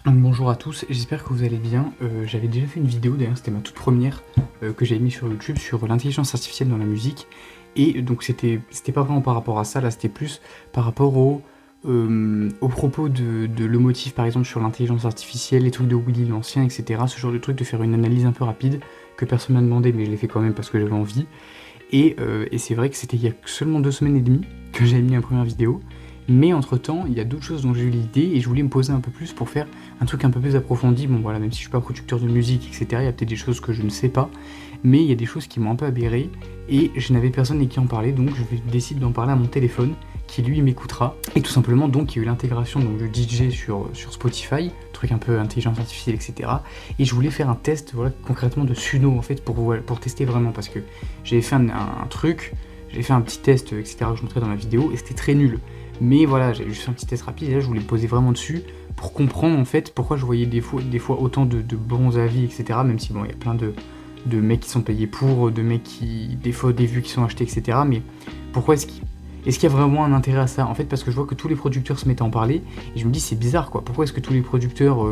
Donc bonjour à tous, j'espère que vous allez bien. J'avais déjà fait une vidéo, d'ailleurs c'était ma toute première que j'avais mis sur YouTube sur l'intelligence artificielle dans la musique. Et donc c'était pas vraiment par rapport à ça, là c'était plus par rapport au propos de le motif par exemple sur l'intelligence artificielle, les trucs de Willy l'ancien, etc. Ce genre de truc, de faire une analyse un peu rapide que personne m'a demandé, mais je l'ai fait quand même parce que j'avais envie. Et c'est vrai que c'était il y a seulement 2 semaines et demie que j'avais mis ma première vidéo. Mais entre temps, il y a d'autres choses dont j'ai eu l'idée et je voulais me poser un peu plus pour faire un truc un peu plus approfondi. Bon voilà, même si je suis pas producteur de musique, etc., il y a peut-être des choses que je ne sais pas, mais il y a des choses qui m'ont un peu aberré et je n'avais personne avec qui en parler, donc je décide d'en parler à mon téléphone qui lui m'écoutera. Et tout simplement, donc il y a eu l'intégration donc, de DJ sur Spotify, truc un peu intelligence artificielle, etc. Et je voulais faire un test voilà, concrètement de Suno en fait pour tester vraiment parce que j'avais fait un truc, j'avais fait un petit test, etc., que je montrais dans la vidéo et c'était très nul. Mais voilà, j'ai juste fait un petit test rapide et là je voulais me poser vraiment dessus pour comprendre en fait pourquoi je voyais des fois autant de bons avis, etc. Même si bon, il y a plein de mecs qui sont payés pour, de mecs qui, des fois des vues qui sont achetées, etc. Mais pourquoi est-ce qu'il y a vraiment un intérêt à ça? En fait, parce que je vois que tous les producteurs se mettent à en parler et je me dis c'est bizarre quoi. Pourquoi est-ce que tous les producteurs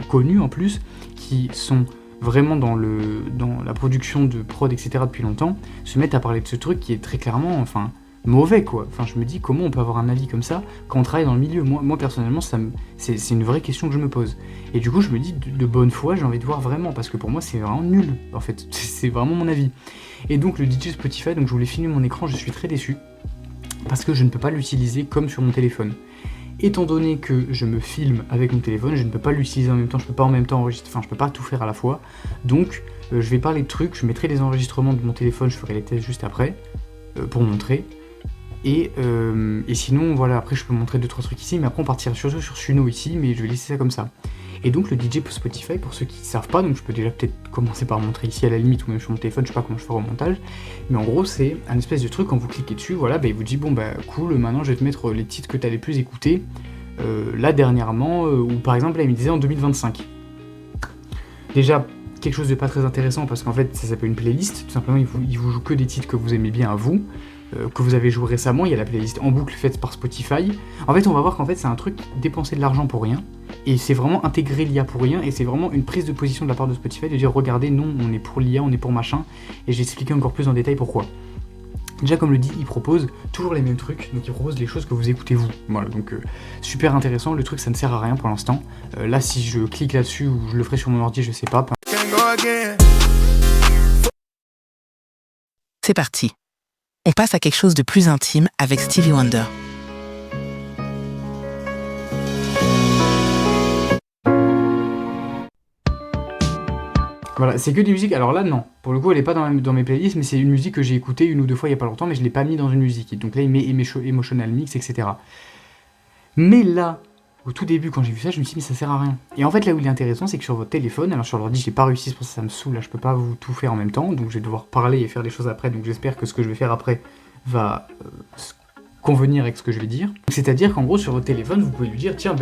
connus en plus, qui sont vraiment dans la production de prod, etc. depuis longtemps, se mettent à parler de ce truc qui est très clairement, enfin, mauvais quoi. Enfin, je me dis comment on peut avoir un avis comme ça quand on travaille dans le milieu. Moi personnellement, c'est une vraie question que je me pose. Et du coup, je me dis de bonne foi, j'ai envie de voir vraiment parce que pour moi, c'est vraiment nul. En fait, c'est vraiment mon avis. Et donc le DJ Spotify, donc je voulais filmer mon écran, je suis très déçu parce que je ne peux pas l'utiliser comme sur mon téléphone. Étant donné que je me filme avec mon téléphone, je ne peux pas l'utiliser en même temps, je peux pas en même temps enregistrer, enfin je peux pas tout faire à la fois. Donc je vais parler de trucs, je mettrai les enregistrements de mon téléphone, je ferai les tests juste après pour montrer. Et sinon, voilà, après je peux montrer 2-3 trucs ici, mais après on partira surtout sur Suno ici, mais je vais laisser ça comme ça. Et donc le DJ pour Spotify, pour ceux qui ne savent pas, donc je peux déjà peut-être commencer par montrer ici à la limite, ou même sur mon téléphone, je sais pas comment je ferai au montage, mais en gros c'est un espèce de truc, quand vous cliquez dessus, voilà, bah, il vous dit bon bah cool, maintenant je vais te mettre les titres que tu as les plus écoutés, là dernièrement, ou par exemple là il me disait en 2025. Déjà, quelque chose de pas très intéressant, parce qu'en fait ça s'appelle une playlist, tout simplement il vous joue que des titres que vous aimez bien à vous, que vous avez joué récemment, il y a la playlist en boucle faite par Spotify. En fait, on va voir qu'en fait, c'est un truc dépenser de l'argent pour rien, et c'est vraiment intégrer l'IA pour rien, et c'est vraiment une prise de position de la part de Spotify de dire regardez, non, on est pour l'IA, on est pour machin, et j'ai expliqué encore plus en détail pourquoi. Déjà, comme le dit, il propose toujours les mêmes trucs, donc il propose les choses que vous écoutez vous. Voilà, donc super intéressant, le truc ça ne sert à rien pour l'instant. Là, si je clique là-dessus, ou je le ferai sur mon ordi, je sais pas. C'est parti. On passe à quelque chose de plus intime avec Stevie Wonder. Voilà, c'est que des musiques, alors là non, pour le coup elle est pas dans mes playlists, mais c'est une musique que j'ai écoutée 1 ou 2 fois il y a pas longtemps, mais je l'ai pas mis dans une musique, et donc là il met Emotional Mix, etc. Mais là, au tout début quand j'ai vu ça, je me suis dit mais ça sert à rien. Et en fait là où il est intéressant, c'est que sur votre téléphone, alors sur l'ordi j'ai pas réussi, c'est pour ça que ça me saoule, là je peux pas vous tout faire en même temps, donc je vais devoir parler et faire des choses après, donc j'espère que ce que je vais faire après va convenir avec ce que je vais dire. C'est-à-dire qu'en gros sur votre téléphone, vous pouvez lui dire tiens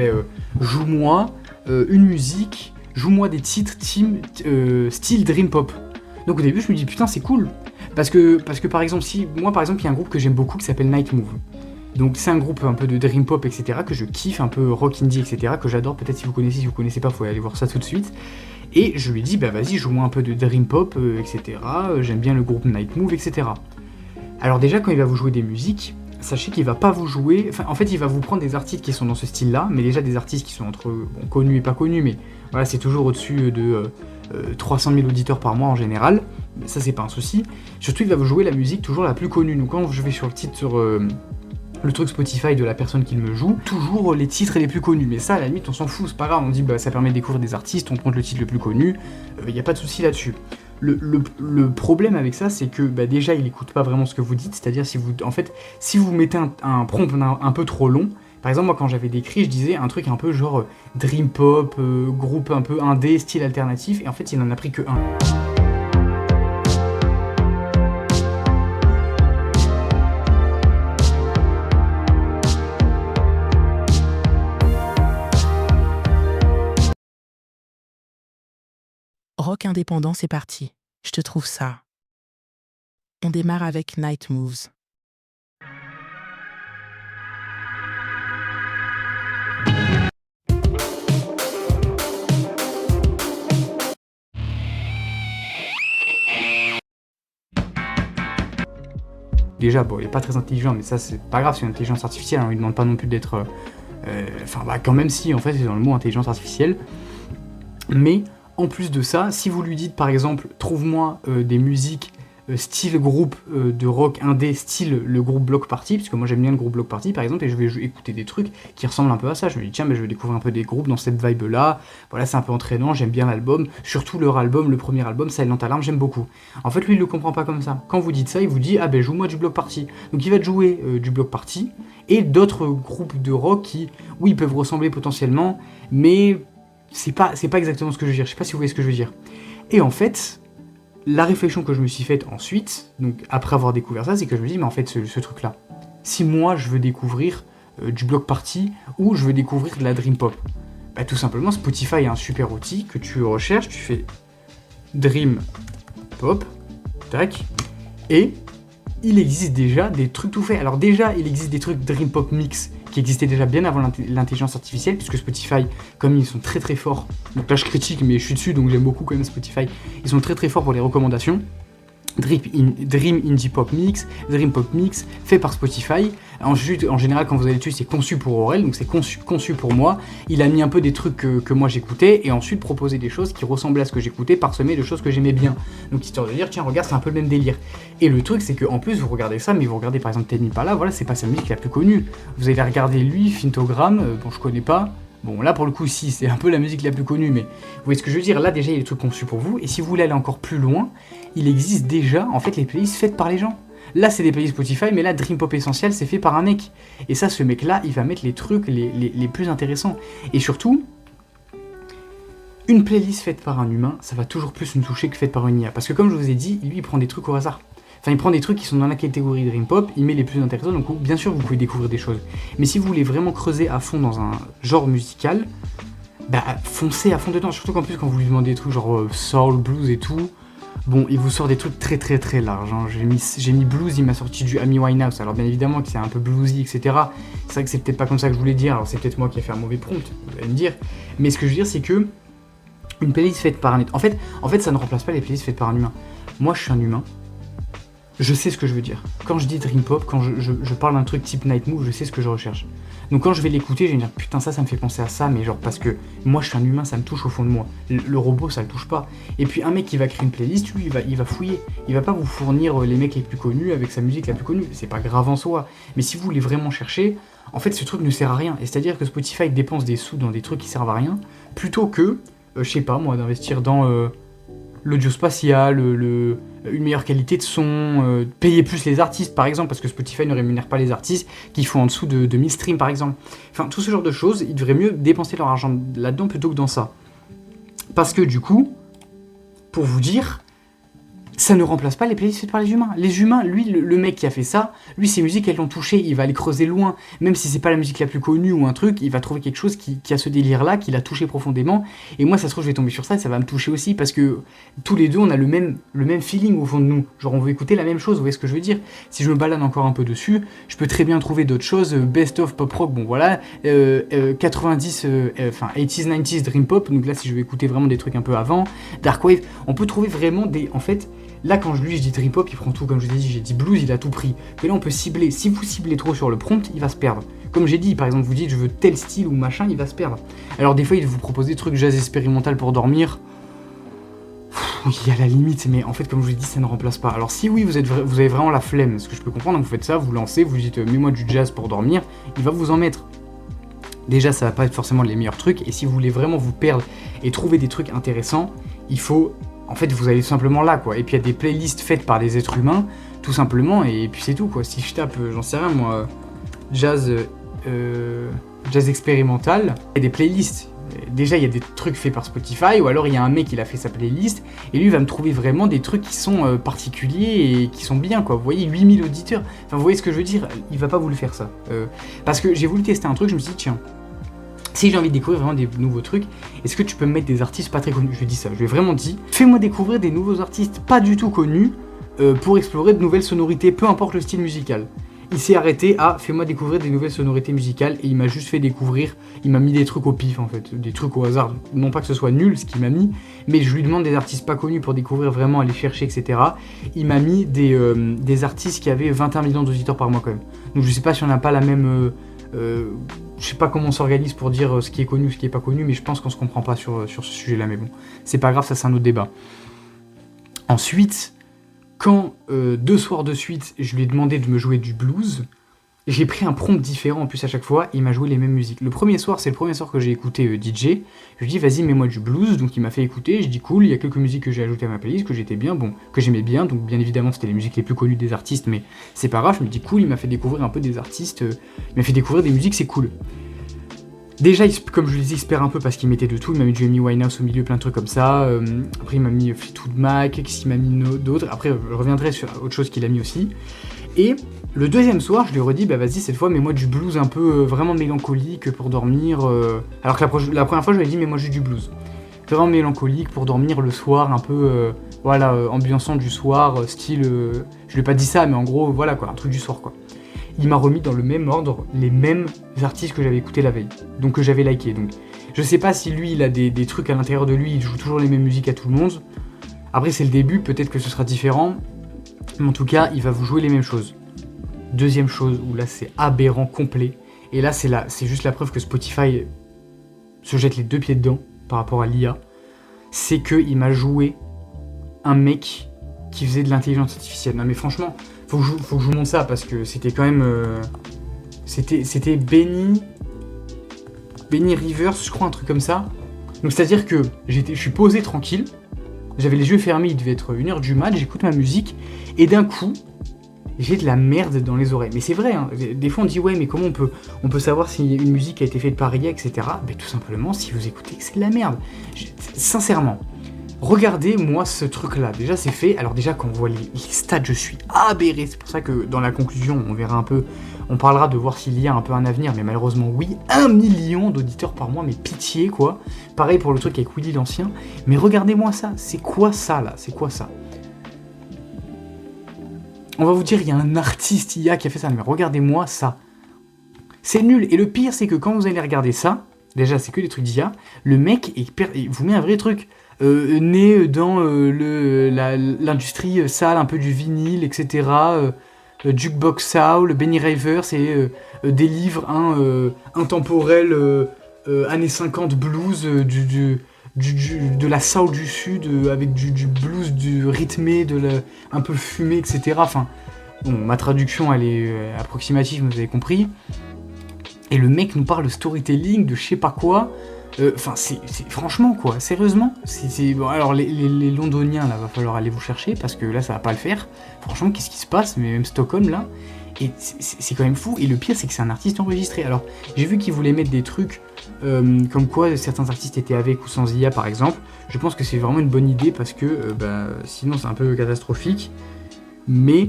joue-moi une musique, joue-moi des titres style Dream Pop. Donc au début je me dis putain c'est cool. Parce que par exemple, moi par exemple il y a un groupe que j'aime beaucoup qui s'appelle Night Move. Donc c'est un groupe un peu de Dream Pop, etc. que je kiffe, un peu rock indie, etc. que j'adore, peut-être si vous connaissez pas, faut aller voir ça tout de suite. Et je lui ai dit bah vas-y joue-moi un peu de Dream Pop, etc. J'aime bien le groupe Night Move, etc. Alors déjà quand il va vous jouer des musiques, sachez qu'il va pas vous jouer, enfin en fait il va vous prendre des artistes qui sont dans ce style là, mais déjà des artistes qui sont entre connus et pas connus, mais voilà c'est toujours au-dessus de 300 000 auditeurs par mois en général, mais ça c'est pas un souci. Surtout il va vous jouer la musique toujours la plus connue, donc quand je vais sur le titre, sur le truc Spotify de la personne qui me joue, toujours les titres les plus connus, mais ça à la limite on s'en fout, c'est pas grave, on dit bah ça permet de découvrir des artistes, on prend le titre le plus connu, y a pas de souci là-dessus. Le problème avec ça, c'est que bah, déjà, il écoute pas vraiment ce que vous dites, c'est-à-dire si vous mettez un prompt un peu trop long, par exemple, moi quand j'avais décrit, je disais un truc un peu genre Dream Pop, groupe un peu indé, style alternatif, et en fait, il en a pris que un. Rock indépendant, c'est parti. Je te trouve ça. On démarre avec Night Moves. déjà, bon, il est pas très intelligent, mais ça c'est pas grave, c'est une intelligence artificielle, on lui demande pas non plus d'être... Enfin, quand même si, en fait, c'est dans le mot intelligence artificielle. Mais, en plus de ça, si vous lui dites, par exemple, trouve-moi des musiques style groupe de rock indé, style le groupe Bloc Party, parce que moi j'aime bien le groupe Bloc Party par exemple, et je vais écouter des trucs qui ressemblent un peu à ça. Je me dis tiens, mais je vais découvrir un peu des groupes dans cette vibe là, voilà, c'est un peu entraînant, j'aime bien l'album, surtout leur album, le premier album, Silent Alarm, j'aime beaucoup. En fait lui il le comprend pas comme ça. Quand vous dites ça, il vous dit ah ben joue-moi du Bloc Party. Donc il va te jouer du Bloc Party et d'autres groupes de rock qui, oui, peuvent ressembler potentiellement, mais c'est pas exactement ce que je veux dire, je sais pas si vous voyez ce que je veux dire. Et en fait, la réflexion que je me suis faite ensuite, donc après avoir découvert ça, c'est que je me dis, mais en fait, ce truc-là, si moi je veux découvrir du Bloc Party ou je veux découvrir de la Dream Pop, bah tout simplement, Spotify est un super outil que tu recherches, tu fais Dream Pop, tac, et il existe déjà des trucs tout faits. Alors déjà, il existe des trucs Dream Pop Mix qui existaient déjà bien avant l'intelligence artificielle, puisque Spotify, comme ils sont très très forts, donc là je critique mais je suis dessus, donc j'aime beaucoup quand même Spotify, ils sont très très forts pour les recommandations. Dream Indie Pop Mix, Dream Pop Mix, fait par Spotify. Ensuite, en général, quand vous allez dessus, c'est conçu pour Aurel, donc c'est conçu pour moi. Il a mis un peu des trucs que moi j'écoutais, et ensuite proposé des choses qui ressemblaient à ce que j'écoutais, parsemé de choses que j'aimais bien. Donc histoire de dire, tiens, regarde, c'est un peu le même délire. Et le truc, c'est qu'en plus, vous regardez ça, mais vous regardez par exemple Tame Impala, voilà, c'est pas sa musique la plus connue. Vous allez regarder lui, Fintogram, bon, je connais pas. Bon, là, pour le coup, si, c'est un peu la musique la plus connue, mais vous voyez ce que je veux dire, là, déjà, il y a des trucs conçus pour vous, et si vous voulez aller encore plus loin, il existe déjà, en fait, les playlists faites par les gens. Là, c'est des playlists Spotify, mais là, Dream Pop Essentiel, c'est fait par un mec. Et ça, ce mec-là, il va mettre les trucs les plus intéressants. Et surtout, une playlist faite par un humain, ça va toujours plus nous toucher que faite par une IA. Parce que comme je vous ai dit, lui, il prend des trucs au hasard. Enfin, il prend des trucs qui sont dans la catégorie Dream Pop, il met les plus intéressants, donc bien sûr, vous pouvez découvrir des choses. Mais si vous voulez vraiment creuser à fond dans un genre musical, bah, foncez à fond dedans. Surtout qu'en plus, quand vous lui demandez des trucs genre soul, blues et tout, bon, il vous sort des trucs très très très larges. Hein. J'ai mis blues, il m'a sorti du Amy Winehouse. Alors bien évidemment que c'est un peu bluesy, etc. C'est vrai que c'est peut-être pas comme ça que je voulais dire. Alors c'est peut-être moi qui ai fait un mauvais prompt, vous allez me dire. Mais ce que je veux dire, c'est que une playlist faite par un... En fait, ça ne remplace pas les playlists faites par un humain. Moi, je suis un humain. Je sais ce que je veux dire. Quand je dis Dream Pop, quand je parle d'un truc type Night Move, je sais ce que je recherche. Donc quand je vais l'écouter, je vais me dire putain ça me fait penser à ça, mais genre parce que moi je suis un humain, ça me touche au fond de moi. Le robot ça le touche pas. Et puis un mec qui va créer une playlist, lui il va fouiller. Il va pas vous fournir les mecs les plus connus avec sa musique la plus connue. C'est pas grave en soi. Mais si vous voulez vraiment chercher, en fait ce truc ne sert à rien. Et c'est-à-dire que Spotify dépense des sous dans des trucs qui servent à rien, plutôt que, je sais pas moi, d'investir dans... l'audio spatial, une meilleure qualité de son, payer plus les artistes par exemple, parce que Spotify ne rémunère pas les artistes qui font en dessous de 1000 streams par exemple. Enfin, tout ce genre de choses, ils devraient mieux dépenser leur argent là-dedans plutôt que dans ça. Parce que du coup, pour vous dire, ça ne remplace pas les playlists faites par les humains. Les humains, lui, le mec qui a fait ça, lui, ses musiques, elles l'ont touché, il va aller creuser loin. Même si c'est pas la musique la plus connue ou un truc, il va trouver quelque chose qui a ce délire-là, qui l'a touché profondément. Et moi, ça se trouve, je vais tomber sur ça et ça va me toucher aussi, parce que tous les deux, on a le même feeling au fond de nous. Genre, on veut écouter la même chose, vous voyez ce que je veux dire? Si je me balade encore un peu dessus, je peux très bien trouver d'autres choses, best of pop rock, bon voilà, 90, 80s, 90s dream pop, donc là, si je veux écouter vraiment des trucs un peu avant, dark wave, on peut trouver vraiment des... En fait, là, quand je dis Dream Pop, il prend tout, comme je vous ai dit, j'ai dit blues, il a tout pris. Mais là, on peut cibler. Si vous ciblez trop sur le prompt, il va se perdre. Comme j'ai dit, par exemple, vous dites je veux tel style ou machin, il va se perdre. Alors, des fois, il vous propose des trucs jazz expérimental pour dormir. Oui, à la limite, mais en fait, comme je vous ai dit, ça ne remplace pas. Alors, si oui, vous avez vraiment la flemme, ce que je peux comprendre, donc vous faites ça, vous lancez, vous dites mets-moi du jazz pour dormir, il va vous en mettre. Déjà, ça va pas être forcément les meilleurs trucs, et si vous voulez vraiment vous perdre et trouver des trucs intéressants, il faut. En fait, vous allez tout simplement là, quoi. Et puis, il y a des playlists faites par des êtres humains, tout simplement, et puis c'est tout, quoi. Si je tape, j'en sais rien, moi, jazz expérimental, il y a des playlists. Déjà, il y a des trucs faits par Spotify, ou alors il y a un mec qui a fait sa playlist, et lui va me trouver vraiment des trucs qui sont particuliers et qui sont bien, quoi. Vous voyez, 8000 auditeurs. Enfin, vous voyez ce que je veux dire? Il va pas vous le faire, ça. Parce que j'ai voulu tester un truc, je me suis dit, tiens, si j'ai envie de découvrir vraiment des nouveaux trucs, est-ce que tu peux me mettre des artistes pas très connus? Je lui ai dit ça, je lui ai vraiment dit, fais-moi découvrir des nouveaux artistes pas du tout connus pour explorer de nouvelles sonorités, peu importe le style musical. Il s'est arrêté à fais-moi découvrir des nouvelles sonorités musicales et il m'a juste fait découvrir, il m'a mis des trucs au pif en fait, des trucs au hasard, non pas que ce soit nul ce qu'il m'a mis, mais je lui demande des artistes pas connus pour découvrir vraiment, aller chercher, etc. Il m'a mis des artistes qui avaient 21 millions d'auditeurs par mois quand même. Donc je sais pas si on n'a pas la même... je sais pas comment on s'organise pour dire ce qui est connu, ce qui est pas connu, mais je pense qu'on se comprend pas sur ce sujet-là, mais bon, c'est pas grave, ça c'est un autre débat. Ensuite, quand 2 soirs de suite, je lui ai demandé de me jouer du blues, j'ai pris un prompt différent en plus à chaque fois, et il m'a joué les mêmes musiques. Le premier soir, c'est le premier soir que j'ai écouté DJ, je lui ai dit vas-y mets-moi du blues, donc il m'a fait écouter, je dis cool, il y a quelques musiques que j'ai ajoutées à ma playlist, que j'aimais bien, donc bien évidemment c'était les musiques les plus connues des artistes, mais c'est pas grave, je me dis cool, il m'a fait découvrir un peu des artistes, il m'a fait découvrir des musiques, c'est cool. Déjà, comme je le disais, il se perd un peu parce qu'il mettait de tout. Il m'a mis du Amy Winehouse au milieu, plein de trucs comme ça. Après, il m'a mis Fleetwood Mac, qu'est-ce qu'il m'a mis d'autres. Après, je reviendrai sur autre chose qu'il a mis aussi. Et le deuxième soir, je lui ai redit, bah vas-y, cette fois, mets-moi du blues un peu vraiment mélancolique pour dormir. Alors que la première fois, je lui ai dit, mets-moi juste du blues. Vraiment mélancolique pour dormir le soir, un peu, ambiançant du soir, style. Je lui ai pas dit ça, mais en gros, voilà quoi, un truc du soir quoi. Il m'a remis dans le même ordre les mêmes artistes que j'avais écoutés la veille, donc que j'avais liké. Donc je sais pas si lui il a des trucs à l'intérieur de lui, il joue toujours les mêmes musiques à tout le monde. Après c'est le début, peut-être que ce sera différent, mais en tout cas il va vous jouer les mêmes choses. Deuxième chose où là c'est aberrant complet, et là c'est juste la preuve que Spotify se jette les 2 pieds dedans par rapport à l'IA, c'est qu'il m'a joué un mec qui faisait de l'intelligence artificielle. Non mais franchement, faut que je vous montre ça parce que c'était quand même... C'était Benny Rivers, je crois, un truc comme ça. Donc c'est-à-dire que je suis posé tranquille, j'avais les yeux fermés, il devait être 1h du mat, j'écoute ma musique, et d'un coup, j'ai de la merde dans les oreilles. Mais c'est vrai, hein, des fois on dit ouais mais comment on peut savoir si une musique a été faite par IA, etc. Ben tout simplement, si vous écoutez que c'est de la merde. Sincèrement. Regardez-moi ce truc-là, déjà c'est fait, alors déjà quand on voit les stats, je suis aberré, c'est pour ça que dans la conclusion, on verra un peu, on parlera de voir s'il y a un peu un avenir, mais malheureusement oui, 1 million d'auditeurs par mois, mais pitié quoi, pareil pour le truc avec Willy l'ancien, mais regardez-moi ça, c'est quoi ça là, c'est quoi ça? On va vous dire, il y a un artiste IA qui a fait ça, mais regardez-moi ça, c'est nul, et le pire c'est que quand vous allez regarder ça, déjà c'est que des trucs d'IA, le mec il vous met un vrai truc, né dans l'industrie sale, un peu du vinyle, etc. Jukebox Soul, Benny Rivers, et délivre un intemporel années 50 blues de la soul du sud avec du blues rythmé, un peu fumé, etc. Enfin, bon, ma traduction elle est approximative, mais vous avez compris. Et le mec nous parle de storytelling, de je sais pas quoi. Enfin, c'est franchement quoi, sérieusement. Bon, alors les londoniens là, va falloir aller vous chercher parce que là ça va pas le faire. Franchement, qu'est-ce qui se passe? Mais même Stockholm là, et c'est quand même fou. Et le pire, c'est que c'est un artiste enregistré. Alors, j'ai vu qu'ils voulaient mettre des trucs comme quoi certains artistes étaient avec ou sans IA par exemple. Je pense que c'est vraiment une bonne idée parce que sinon c'est un peu catastrophique. Mais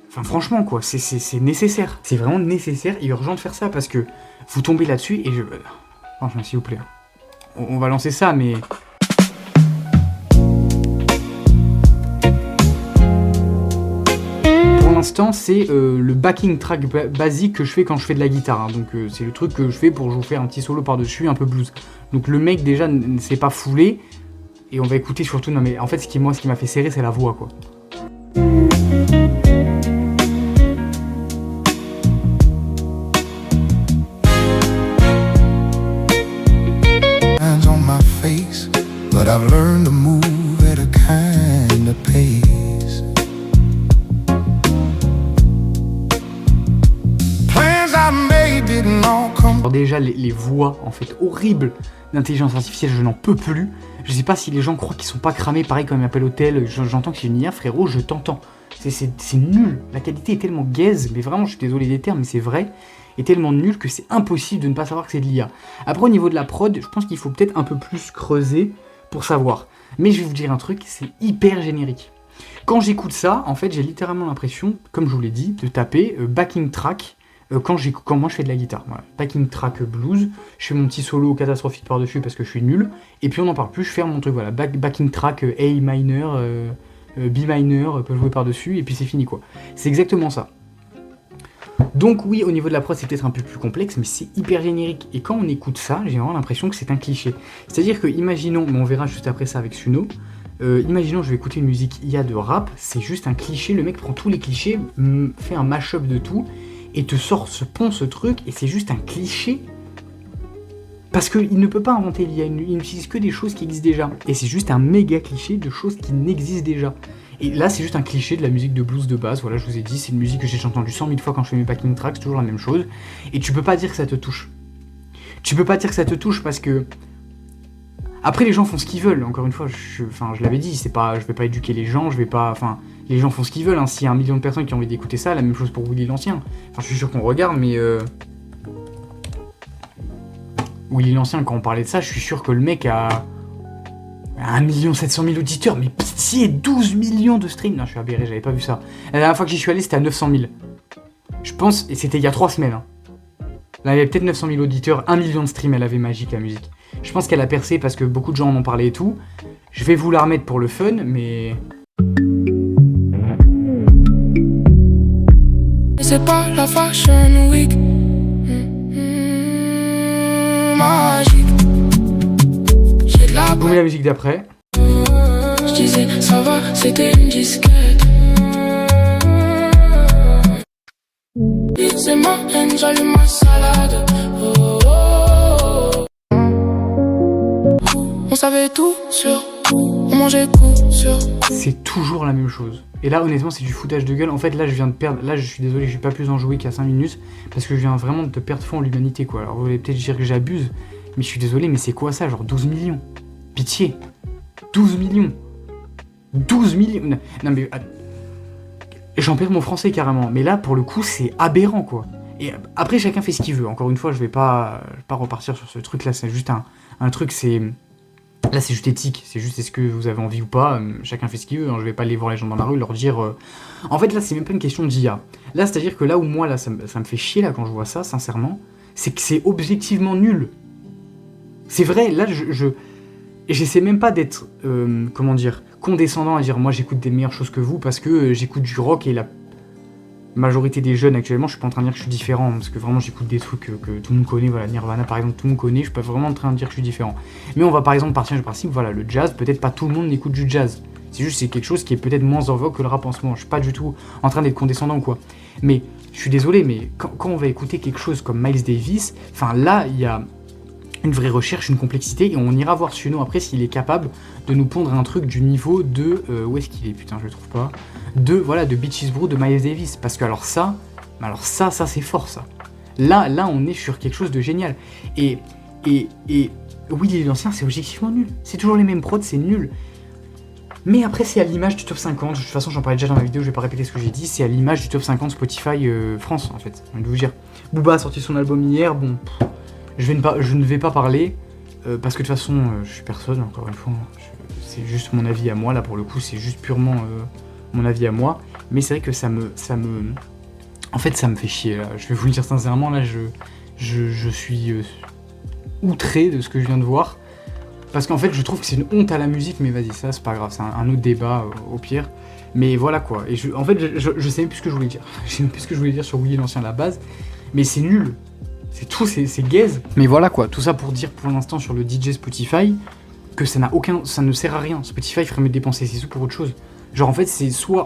enfin, franchement quoi, c'est nécessaire. C'est vraiment nécessaire et urgent de faire ça parce que vous tombez là-dessus et franchement, s'il vous plaît. On va lancer ça, mais... Pour l'instant, c'est le backing track basique que je fais quand je fais de la guitare. Hein. Donc c'est le truc que je fais pour vous faire un petit solo par-dessus, un peu blues. Donc le mec, déjà, ne s'est pas foulé. Et on va écouter surtout... Non mais en fait, ce qui m'a fait serrer, c'est la voix, quoi. But I've learned to move at a kind of pace. Plans I made didn't all come. Alors déjà les voix en fait horribles d'intelligence artificielle, je n'en peux plus. Je sais pas si les gens croient qu'ils sont pas cramés, pareil quand ils m'appellent au tel, j'entends que c'est une IA, frérot, je t'entends. C'est nul, la qualité est tellement gaze, mais vraiment je suis désolé des termes, mais c'est vrai, est tellement nul que c'est impossible de ne pas savoir que c'est de l'IA. Après au niveau de la prod, je pense qu'il faut peut-être un peu plus creuser pour savoir. Mais je vais vous dire un truc, c'est hyper générique. Quand j'écoute ça, en fait, j'ai littéralement l'impression, comme je vous l'ai dit, de taper backing track quand moi je fais de la guitare. Voilà. Backing track blues, je fais mon petit solo catastrophique par-dessus parce que je suis nul, et puis on n'en parle plus, je fais mon truc, voilà, backing track A minor, B minor, peut jouer par-dessus, et puis c'est fini quoi. C'est exactement ça. Donc oui, au niveau de la prod, c'est peut-être un peu plus complexe, mais c'est hyper générique. Et quand on écoute ça, j'ai vraiment l'impression que c'est un cliché. C'est-à-dire que, imaginons, mais on verra juste après ça avec Suno, imaginons je vais écouter une musique IA de rap, c'est juste un cliché, le mec prend tous les clichés, fait un mash-up de tout, et te sort ce truc, et c'est juste un cliché. Parce qu'il ne peut pas inventer l'IA, il n'utilise que des choses qui existent déjà. Et c'est juste un méga cliché de choses qui n'existent déjà. Et là, c'est juste un cliché de la musique de blues de base, voilà, je vous ai dit, c'est une musique que j'ai entendue 100 000 fois quand je fais mes backing tracks, c'est toujours la même chose. Et tu peux pas dire que ça te touche. Tu peux pas dire que ça te touche parce que... Après, les gens font ce qu'ils veulent, encore une fois, je l'avais dit, c'est pas, je vais pas éduquer les gens, je vais pas... Enfin, les gens font ce qu'ils veulent, hein. S'il y a 1 million de personnes qui ont envie d'écouter ça, la même chose pour Willy l'Ancien. Enfin, je suis sûr qu'on regarde, mais... Willy l'Ancien, quand on parlait de ça, je suis sûr que le mec a... 1 700 000 auditeurs, mais pitié, 12 millions de streams. Non, je suis aberré, j'avais pas vu ça. La dernière fois que j'y suis allé, c'était à 900 000. Je pense, et c'était il y a 3 semaines. Hein. Là, il y avait peut-être 900 000 auditeurs, 1 million de streams, elle avait magique la musique. Je pense qu'elle a percé parce que beaucoup de gens en ont parlé et tout. Je vais vous la remettre pour le fun, mais... C'est pas la fashion week. Magique. J'ai de la Vous mettez la musique d'après. Je disais ça va, c'était une disquette. C'est ma haine, j'allume ma salade. Oh, oh, oh. On savait tout sur tout, on mangeait coup sur. C'est toujours la même chose. Et là, honnêtement, c'est du foutage de gueule. En fait, là, je viens de perdre... Là, je suis désolé, je suis pas plus enjoué qu'à 5 minutes. Parce que je viens vraiment de te perdre foi en l'humanité, quoi. Alors, vous allez peut-être dire que j'abuse. Mais je suis désolé, mais c'est quoi ça? Genre 12 millions. Pitié. 12 millions. 12 millions. Non, mais... J'en perds mon français, carrément. Mais là, pour le coup, c'est aberrant, quoi. Et après, chacun fait ce qu'il veut. Encore une fois, je vais pas repartir sur ce truc-là. C'est juste un truc, c'est... Là, c'est juste éthique, c'est juste est-ce que vous avez envie ou pas, chacun fait ce qu'il veut, hein. Je vais pas aller voir les gens dans la rue, leur dire... En fait, là, c'est même pas une question d'IA. Là, c'est-à-dire que là où moi, là, ça me fait chier, là, quand je vois ça, sincèrement, c'est que c'est objectivement nul. C'est vrai, là, j'essaie même pas d'être, comment dire, condescendant à dire, moi, j'écoute des meilleures choses que vous, parce que j'écoute du rock, et la majorité des jeunes, actuellement, je suis pas en train de dire que je suis différent, parce que vraiment, j'écoute des trucs que tout le monde connaît, voilà, Nirvana, par exemple, tout le monde connaît, je suis pas vraiment en train de dire que je suis différent. Mais on va, par exemple, partir du principe, voilà, le jazz, peut-être pas tout le monde n'écoute du jazz. C'est juste, c'est quelque chose qui est peut-être moins en vogue que le rap en ce moment. Je suis pas du tout en train d'être condescendant ou quoi. Mais, je suis désolé, mais quand on va écouter quelque chose comme Miles Davis, enfin, là, il y a une vraie recherche, une complexité, et on ira voir Suno après s'il est capable de nous pondre un truc du niveau de... où est-ce qu'il est? Putain, je le trouve pas. De Beaches Brew de Miles Davis. Parce que alors ça c'est fort, ça. Là, on est sur quelque chose de génial. Et Willy l'Ancien, c'est objectivement nul. C'est toujours les mêmes prods, c'est nul. Mais après, c'est à l'image du top 50. De toute façon, j'en parlais déjà dans la vidéo, je vais pas répéter ce que j'ai dit. C'est à l'image du top 50 Spotify France, en fait. Je vais vous dire. Booba a sorti son album hier, bon... Je ne vais pas parler, parce que de toute façon, je suis personne, encore une fois. C'est juste mon avis à moi, là, pour le coup, c'est juste purement mon avis à moi. Mais c'est vrai que ça me... En fait, ça me fait chier, là. Je vais vous le dire sincèrement, là, je suis outré de ce que je viens de voir. Parce qu'en fait, je trouve que c'est une honte à la musique, mais vas-y, ça, c'est pas grave, c'est un autre débat, au pire. Mais voilà, quoi. Et en fait, je sais même plus ce que je voulais dire. Je sais même plus ce que je voulais dire sur Willy l'Ancien à la base, mais c'est nul. C'est tout, c'est gaze. Mais voilà quoi, tout ça pour dire pour l'instant sur le DJ Spotify que ça ne sert à rien. Spotify ferait me dépenser ses sous pour autre chose. Genre en fait c'est soit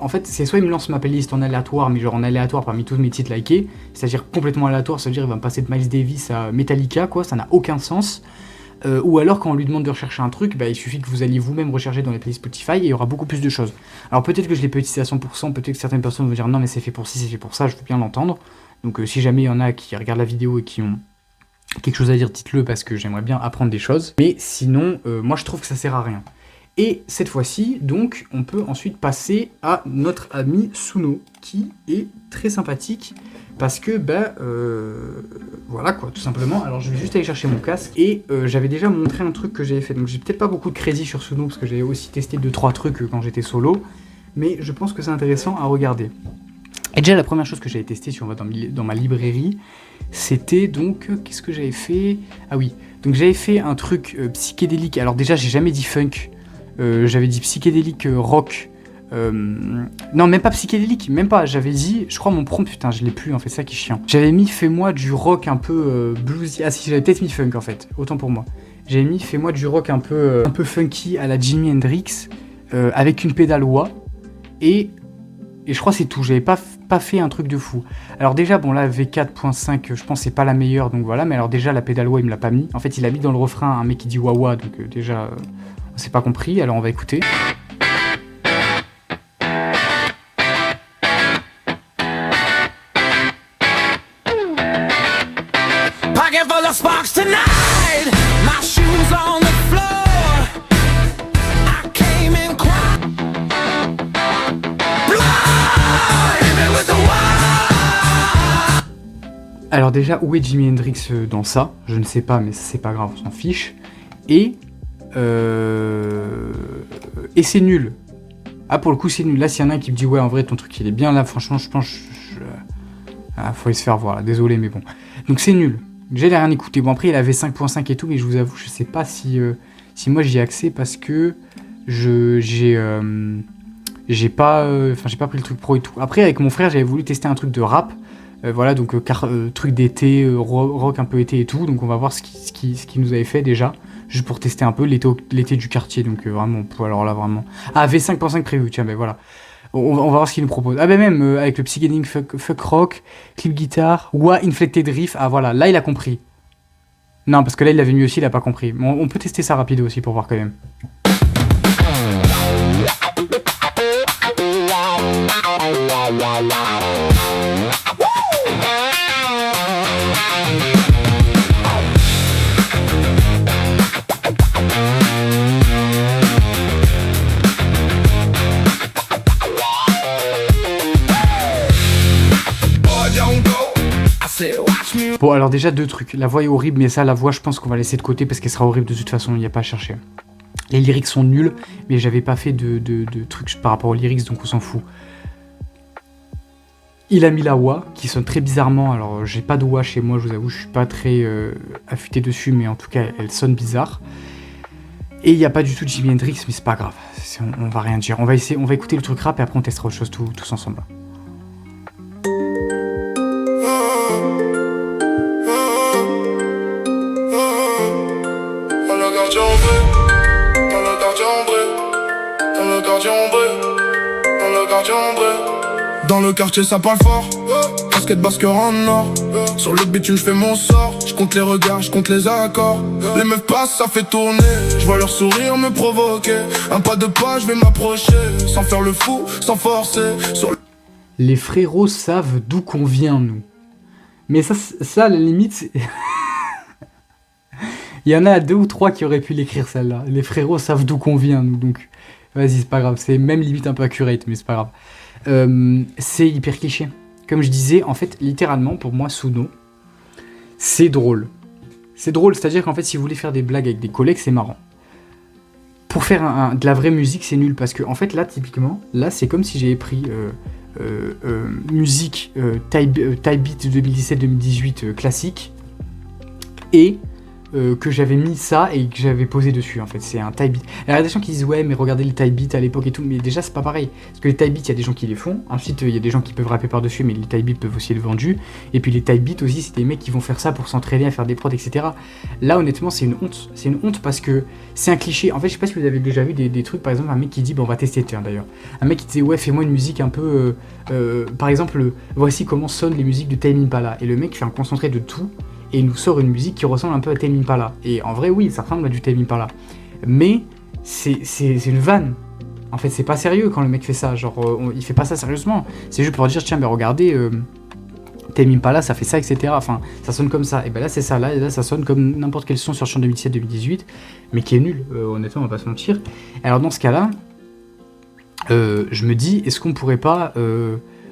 il me lance ma playlist en aléatoire, mais genre en aléatoire parmi tous mes titres likés, c'est-à-dire complètement aléatoire, ça veut dire il va me passer de Miles Davis à Metallica quoi, ça n'a aucun sens. Ou alors quand on lui demande de rechercher un truc, bah, il suffit que vous alliez vous-même rechercher dans les playlists Spotify et il y aura beaucoup plus de choses. Alors peut-être que je l'ai petit à 100%, peut-être que certaines personnes vont dire non mais c'est fait pour ci, c'est fait pour ça, je veux bien l'entendre. Donc si jamais il y en a qui regardent la vidéo et qui ont quelque chose à dire, dites-le parce que j'aimerais bien apprendre des choses. Mais sinon, moi je trouve que ça sert à rien. Et cette fois-ci, donc, on peut ensuite passer à notre ami Suno, qui est très sympathique parce que, voilà quoi, tout simplement. Alors je vais juste aller chercher mon casque et j'avais déjà montré un truc que j'avais fait. Donc j'ai peut-être pas beaucoup de crédit sur Suno parce que j'avais aussi testé 2-3 trucs quand j'étais solo. Mais je pense que c'est intéressant à regarder. Et déjà, la première chose que j'avais testée, si on va dans ma librairie, c'était donc... Qu'est-ce que j'avais fait? Ah oui, donc j'avais fait un truc psychédélique. Alors déjà, j'ai jamais dit funk. J'avais dit psychédélique rock Non, même pas psychédélique, même pas. J'avais dit, je crois mon prompt, putain, je l'ai plus en fait, ça qui est chiant. J'avais mis fais-moi du rock un peu bluesy. Ah si, j'avais peut-être mis funk en fait, autant pour moi. J'avais mis fais-moi du rock un peu funky à la Jimi Hendrix avec une pédale wah et je crois que c'est tout. J'avais pas fait un truc de fou. Alors déjà, bon là V4.5, je pense que c'est pas la meilleure, donc voilà. Mais alors déjà la pédale wah il me l'a pas mis. En fait, il a mis dans le refrain un mec qui dit wah wah, donc déjà on s'est pas compris. Alors on va écouter. Pocket full of sparks tonight. My shoes on the floor. I came in quiet. Blood, hit me with the wire. Alors déjà, où est Jimi Hendrix dans ça? Je ne sais pas, mais c'est pas grave, on s'en fiche. Et c'est nul. Ah, pour le coup, c'est nul. Là, s'il y en a un qui me dit ouais, en vrai, ton truc il est bien là, franchement, je pense. Ah, faut se faire voir, là. Désolé, mais bon. Donc c'est nul. J'ai rien écouté. Bon, après, il avait 5.5 et tout, mais je vous avoue, je sais pas si moi j'y ai accès parce que j'ai pas pris le truc pro et tout. Après, avec mon frère, j'avais voulu tester un truc de rap. Voilà, donc truc d'été, rock un peu été et tout. Donc on va voir ce qu'il nous avait fait déjà. Juste pour tester un peu l'été du quartier. Donc vraiment, alors là, vraiment. Ah, V5.5 prévu, tiens, ben voilà. On va voir ce qu'il nous propose. Ah ben même avec le psychédélique fuck rock, clip guitare, wah inflected riff. Ah voilà, là il a compris. Non, parce que là il l'avait mis aussi, il a pas compris. Bon, on peut tester ça rapide aussi pour voir quand même. Bon, alors déjà deux trucs. La voix est horrible, mais ça, la voix, je pense qu'on va laisser de côté parce qu'elle sera horrible de toute façon, il n'y a pas à chercher. Les lyrics sont nuls, mais j'avais pas fait de trucs par rapport aux lyrics, donc on s'en fout. Il a mis la wah, qui sonne très bizarrement. Alors, j'ai pas de wah chez moi, je vous avoue, je suis pas très affûté dessus, mais en tout cas, elle sonne bizarre. Et il n'y a pas du tout de Jimi Hendrix, mais c'est pas grave. On va rien dire. On va écouter le truc rap et après on testera autre chose tous ensemble. Dans le quartier ça parle fort, casquette basket en or. Sur le bitume je fais mon sort, je compte les regards, je compte les accords. Les meufs passent, ça fait tourner, je vois leur sourire me provoquer. Un pas de pas, je vais m'approcher, sans faire le fou, sans forcer. Les frérots savent d'où qu'on vient, nous. Mais ça à la limite, c'est... Il y en a 2 ou 3 qui auraient pu l'écrire celle-là. Les frérots savent d'où qu'on vient, nous, donc... Vas-y, c'est pas grave, c'est même limite un peu accurate, mais c'est pas grave. C'est hyper cliché. Comme je disais, en fait, littéralement, pour moi, Suno, c'est drôle. C'est drôle, c'est-à-dire qu'en fait, si vous voulez faire des blagues avec des collègues, c'est marrant. Pour faire de la vraie musique, c'est nul, parce que, en fait, là, typiquement, là, c'est comme si j'avais pris musique Type Beat 2017-2018 classique, et... que j'avais mis ça et que j'avais posé dessus en fait, c'est un type beat. Alors il y a des gens qui disent ouais mais regardez les type beats à l'époque et tout, mais déjà c'est pas pareil, parce que les type beats il y a des gens qui les font, ensuite il y a des gens qui peuvent rapper par dessus, mais les type beats peuvent aussi être vendus, et puis les type beats aussi c'est des mecs qui vont faire ça pour s'entraîner à faire des prods etc. Là honnêtement c'est une honte parce que c'est un cliché. En fait je sais pas si vous avez déjà vu des trucs, par exemple un mec qui dit, bon on va tester tiens d'ailleurs, un mec qui disait ouais fais-moi une musique un peu par exemple voici comment sonnent les musiques de Tame Impala, et le mec fait un concentré de tout et il nous sort une musique qui ressemble un peu à Tame Impala. Et en vrai, oui, ça ressemble à du Tame Impala. Mais c'est une vanne. En fait, c'est pas sérieux quand le mec fait ça. Genre, il fait pas ça sérieusement. C'est juste pour dire, tiens, ben regardez, Tame Impala, ça fait ça, etc. Enfin, ça sonne comme ça. Et ben là, c'est ça. Là, ça sonne comme n'importe quel son sur Chant 2017-2018, mais qui est nul. Honnêtement, on va pas se mentir. Alors, dans ce cas-là, je me dis, est-ce qu'on pourrait pas...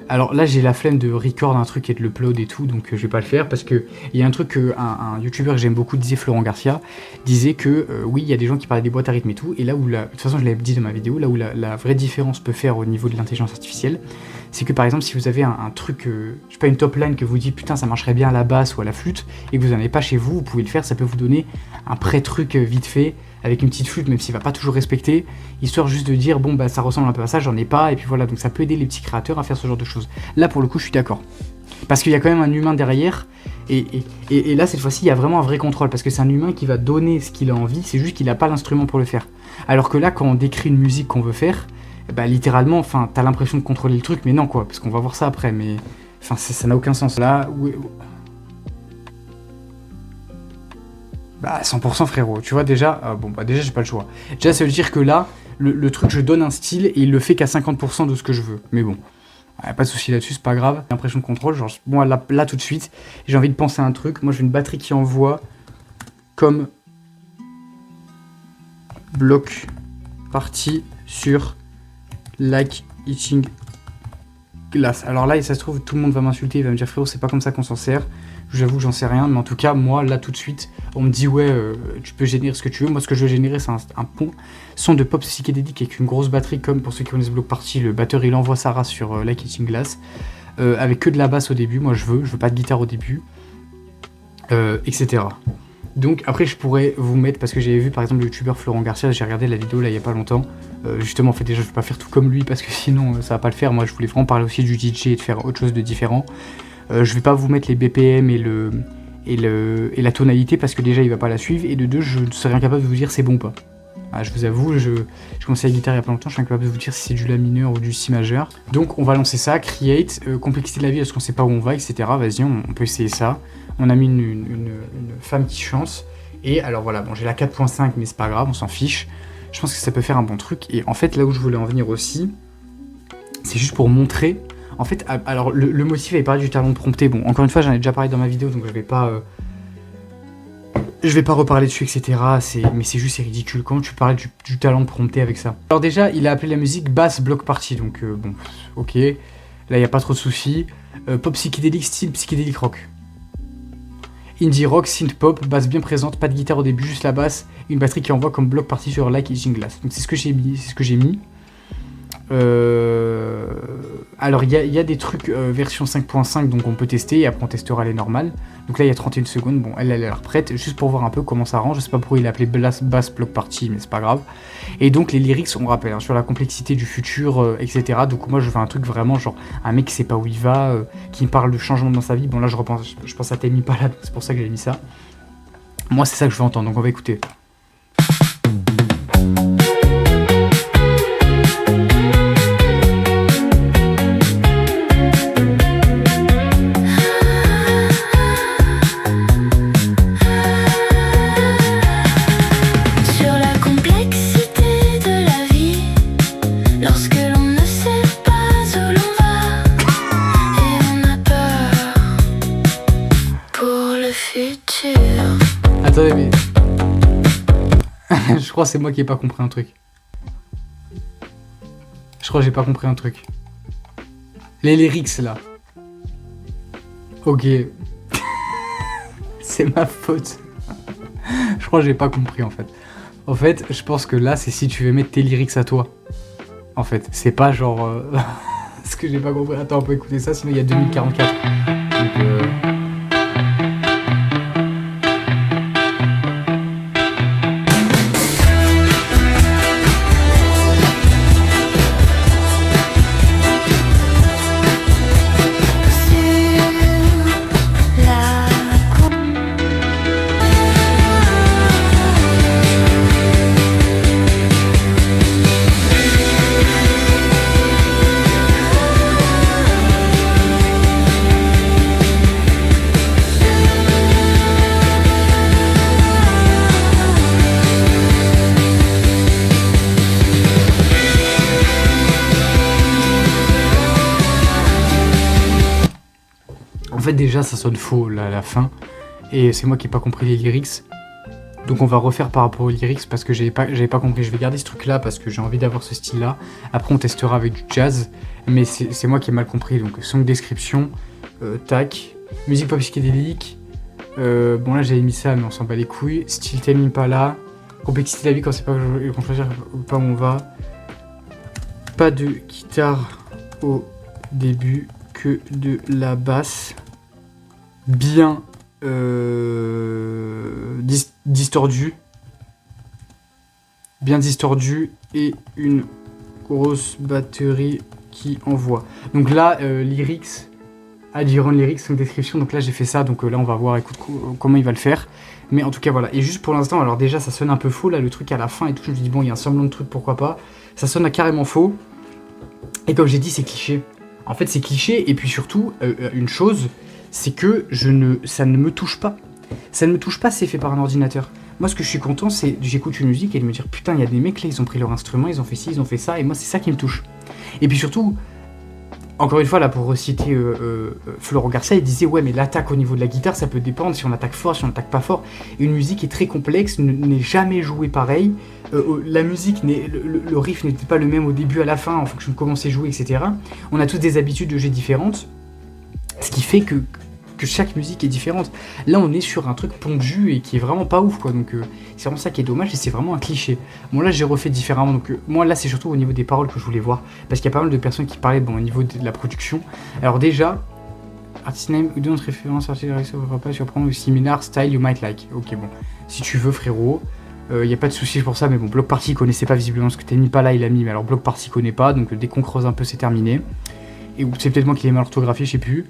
Alors là j'ai la flemme de record un truc et de l'upload et tout, donc je vais pas le faire parce que il y a un truc que un youtubeur que j'aime beaucoup disait, Florent Garcia, disait que oui il y a des gens qui parlaient des boîtes à rythme et tout, et là où de toute façon je l'avais dit dans ma vidéo, là où la vraie différence peut faire au niveau de l'intelligence artificielle, c'est que par exemple si vous avez un truc, je sais pas, une top line que vous dites putain ça marcherait bien à la basse ou à la flûte et que vous en avez pas chez vous, vous pouvez le faire, ça peut vous donner un pré-truc vite fait avec une petite flûte, même s'il va pas toujours respecter, histoire juste de dire bon bah ça ressemble un peu à ça, j'en ai pas, et puis voilà, donc ça peut aider les petits créateurs à faire ce genre de choses. Là pour le coup je suis d'accord. Parce qu'il y a quand même un humain derrière, et là cette fois-ci il y a vraiment un vrai contrôle, parce que c'est un humain qui va donner ce qu'il a envie, c'est juste qu'il n'a pas l'instrument pour le faire. Alors que là quand on décrit une musique qu'on veut faire, bah littéralement, enfin t'as l'impression de contrôler le truc, mais non quoi, parce qu'on va voir ça après, mais enfin ça n'a aucun sens. Là, bah 100% frérot, tu vois déjà, bon bah déjà j'ai pas le choix. Déjà ça veut dire que là, le truc je donne un style et il le fait qu'à 50% de ce que je veux, mais bon. Pas de souci là-dessus, c'est pas grave. J'ai l'impression de contrôle, genre, bon, là tout de suite, j'ai envie de penser à un truc. Moi, j'ai une batterie qui envoie comme bloc parti sur like eating glass. Alors là, ça se trouve, tout le monde va m'insulter, il va me dire frérot, c'est pas comme ça qu'on s'en sert. J'avoue que j'en sais rien, mais en tout cas, moi, là tout de suite, on me dit ouais, tu peux générer ce que tu veux. Moi, ce que je veux générer, c'est un son de pop psychédélique avec une grosse batterie, comme pour ceux qui connaissent Block Party, le batteur il envoie sa race sur Like Eating Glass, avec que de la basse au début. Moi, je veux pas de guitare au début, etc. Donc après, je pourrais vous mettre, parce que j'avais vu par exemple le youtubeur Florent Garcia, j'ai regardé la vidéo là il y a pas longtemps. Justement, en fait, déjà, je vais pas faire tout comme lui parce que sinon ça va pas le faire. Moi, je voulais vraiment parler aussi du DJ et de faire autre chose de différent. Je vais pas vous mettre les BPM et la tonalité parce que déjà il va pas la suivre, et de deux, je ne serais incapable de vous dire c'est bon ou pas. Je vous avoue, je commençais la guitare il y a pas longtemps, je suis incapable de vous dire si c'est du La mineur ou du Si majeur. Donc on va lancer ça, create, complexité de la vie parce qu'on sait pas où on va, etc. Vas-y, on peut essayer ça. On a mis une femme qui chante, et alors voilà, bon j'ai la 4.5 mais c'est pas grave, on s'en fiche. Je pense que ça peut faire un bon truc, et en fait là où je voulais en venir aussi, c'est juste pour montrer. En fait, alors le motif avait parlé du talent de prompter. Bon, encore une fois, j'en ai déjà parlé dans ma vidéo, donc je vais pas reparler dessus, etc. Mais c'est juste, c'est ridicule. Comment tu parles du talent de prompter avec ça? Alors déjà, il a appelé la musique Bass Block Party, donc bon, ok. Là, il n'y a pas trop de soucis. Pop psychédélique, style psychédélique rock. Indie rock, synth pop, basse bien présente, pas de guitare au début, juste la basse, une batterie qui envoie comme Block Party sur Like Eating Glass. Donc c'est ce que j'ai mis, Alors il y a des trucs version 5.5, donc on peut tester, et après on testera les normales. Donc là il y a 31 secondes, bon elle a l'air prête, juste pour voir un peu comment ça rend. Je sais pas pourquoi il a appelé Bass Block Party, mais c'est pas grave. Et donc les lyrics, on rappelle, sur la complexité du futur, etc. Donc moi je veux un truc vraiment genre un mec qui sait pas où il va, qui me parle de changement dans sa vie. Bon là je pense à Tame Impala, donc c'est pour ça que j'ai mis ça. Moi c'est ça que je veux entendre, donc on va écouter. Attendez, mais... je crois que c'est moi qui ai pas compris un truc. Je crois que j'ai pas compris un truc. Les lyrics, là. Ok. C'est ma faute. Je crois que j'ai pas compris, en fait. En fait, je pense que là, c'est si tu veux mettre tes lyrics à toi. En fait, c'est pas genre... ce que j'ai pas compris. Attends, on peut écouter ça, sinon il y a 2044. Donc, en fait déjà ça sonne faux là, à la fin, et c'est moi qui n'ai pas compris les lyrics, donc on va refaire par rapport aux lyrics parce que j'avais pas compris. Je vais garder ce truc là parce que j'ai envie d'avoir ce style là, après on testera avec du jazz, mais c'est moi qui ai mal compris. Donc song description, tac, musique pop psychédélique, bon là j'avais mis ça mais on s'en bat les couilles, style Tame Impala, complexité de la vie quand on sait pas quand choisir pas où on va, pas de guitare au début, que de la basse bien distordue, bien distordu et une grosse batterie qui envoie. Donc là, lyrics, Adiron lyrics, son description, donc là j'ai fait ça, donc là on va voir, écoute, comment il va le faire. Mais en tout cas voilà, et juste pour l'instant, alors déjà ça sonne un peu faux, là le truc à la fin et tout, je me dis bon, il y a un semblant de truc, pourquoi pas. Ça sonne carrément faux, et comme j'ai dit, c'est cliché. En fait c'est cliché, et puis surtout, une chose, c'est que ça ne me touche pas. Ça ne me touche pas, c'est fait par un ordinateur. Moi ce que je suis content, c'est j'écoute une musique et de me dire putain, il y a des mecs là, ils ont pris leur instrument, ils ont fait ci, ils ont fait ça, et moi c'est ça qui me touche. Et puis surtout, encore une fois, là, pour reciter Florent Garcia, il disait ouais, mais l'attaque au niveau de la guitare, ça peut dépendre si on attaque fort, si on attaque pas fort. Et une musique est très complexe, n'est jamais jouée pareil. La musique, le riff n'était pas le même au début à la fin, en fonction de comment c'est joué, etc. On a tous des habitudes de jeu différentes, ce qui fait que chaque musique est différente. Là, on est sur un truc pondu et qui est vraiment pas ouf, quoi. Donc, c'est vraiment ça qui est dommage et c'est vraiment un cliché. Bon, là, j'ai refait différemment. Donc, moi, là, c'est surtout au niveau des paroles que je voulais voir. Parce qu'il y a pas mal de personnes qui parlaient, bon, au niveau de la production. Alors, déjà, artist name ou d'autres références, artist direction, on va pas surprendre, ou similar style you might like. Ok, bon. Si tu veux, frérot. Y a pas de souci pour ça, mais bon, Bloc Party il connaissait pas visiblement ce que t'as mis pas là, il a mis, mais alors Bloc Party connaît pas, donc dès qu'on creuse un peu, c'est terminé. Et c'est peut-être moi qui l'ai mal orthographié, je sais plus.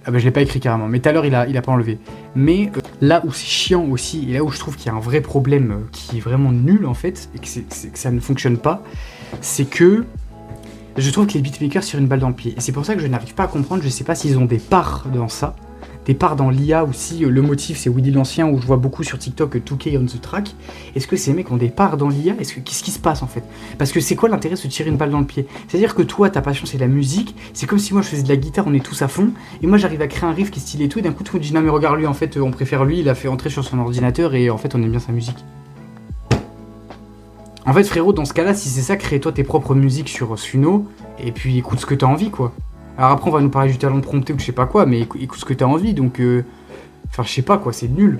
Ah bah je l'ai pas écrit carrément, mais tout à l'heure il a pas enlevé. Mais là où c'est chiant aussi, et là où je trouve qu'il y a un vrai problème qui est vraiment nul en fait, et que ça ne fonctionne pas, c'est que je trouve que les beatmakers tirent une balle dans le pied. Et c'est pour ça que je n'arrive pas à comprendre, je sais pas s'ils ont des parts dans ça, des parts dans l'IA aussi, le motif c'est Willy l'Ancien où je vois beaucoup sur TikTok 2K on the track. Est-ce que ces mecs ont des parts dans l'IA? Qu'est-ce qui se passe en fait? Parce que c'est quoi l'intérêt de se tirer une balle dans le pied? C'est-à-dire que toi ta passion c'est la musique, c'est comme si moi je faisais de la guitare, on est tous à fond, et moi j'arrive à créer un riff qui est stylé et tout, et d'un coup tu me dis non mais regarde lui en fait on préfère lui, il a fait entrer sur son ordinateur et en fait on aime bien sa musique. En fait frérot, dans ce cas là, si c'est ça, crée-toi tes propres musiques sur Suno, et puis écoute ce que t'as envie quoi. Alors après on va nous parler du talent de prompter ou je sais pas quoi, mais écoute ce que t'as envie, donc enfin je sais pas quoi, c'est nul.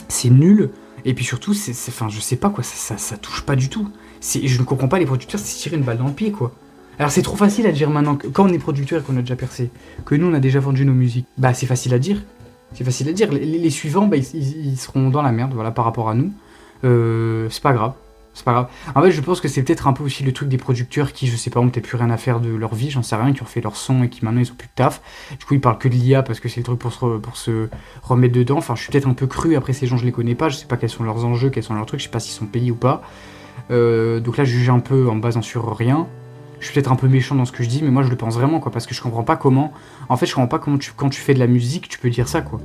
C'est nul, et puis surtout, enfin je sais pas quoi, ça touche pas du tout. Je ne comprends pas les producteurs, c'est tirer une balle dans le pied quoi. Alors c'est trop facile à dire maintenant, quand on est producteur et qu'on a déjà percé, que nous on a déjà vendu nos musiques, bah c'est facile à dire. C'est facile à dire, les suivants, bah, ils seront dans la merde, voilà, par rapport à nous. C'est pas grave. C'est pas grave. En fait, je pense que c'est peut-être un peu aussi le truc des producteurs qui, je sais pas, ont peut-être plus rien à faire de leur vie, j'en sais rien, qui ont fait leur son et qui maintenant ils ont plus de taf. Du coup, ils parlent que de l'IA parce que c'est le truc pour se remettre dedans. Enfin, je suis peut-être un peu cru, après ces gens, je les connais pas, je sais pas quels sont leurs enjeux, quels sont leurs trucs, je sais pas s'ils sont payés ou pas. Donc là, je juge un peu en basant sur rien. Je suis peut-être un peu méchant dans ce que je dis, mais moi je le pense vraiment, quoi, parce que je comprends pas comment. En fait, je comprends pas comment quand tu fais de la musique, tu peux dire ça, quoi.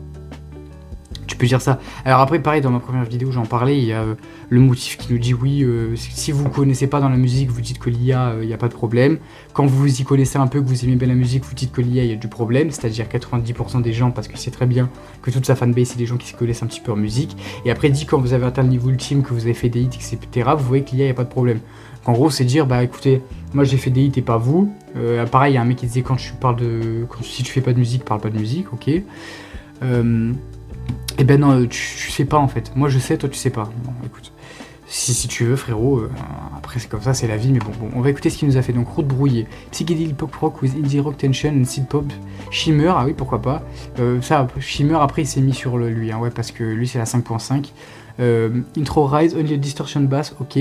Tu peux dire ça. Alors après, pareil, dans ma première vidéo, j'en parlais, il y a le motif qui nous dit oui, si vous connaissez pas dans la musique, vous dites que l'IA, il n'y a pas de problème. Quand vous y connaissez un peu, que vous aimez bien la musique, vous dites que l'IA, il y a du problème. C'est-à-dire 90% des gens, parce que c'est très bien que toute sa fanbase, c'est des gens qui se connaissent un petit peu en musique. Et après, dit quand vous avez atteint le niveau ultime, que vous avez fait des hits, etc., vous voyez que l'IA, il n'y a pas de problème. En gros, c'est dire, bah écoutez, moi j'ai fait des hits et pas vous. Pareil, il y a un mec qui disait si tu fais pas de musique, parle pas de musique, ok. Eh ben non, tu sais pas en fait. Moi je sais, toi tu sais pas. Bon, écoute, si tu veux frérot, après c'est comme ça, c'est la vie, mais bon, on va écouter ce qu'il nous a fait. Donc Route Brouillée, Psychedelic Pop Rock with Indie Rock Tension and Seed Pop, Shimmer, ah oui pourquoi pas. Ça, Shimmer après il s'est mis sur lui, hein, ouais, parce que lui c'est la 5.5. Intro Rise, Only a Distortion Bass, ok.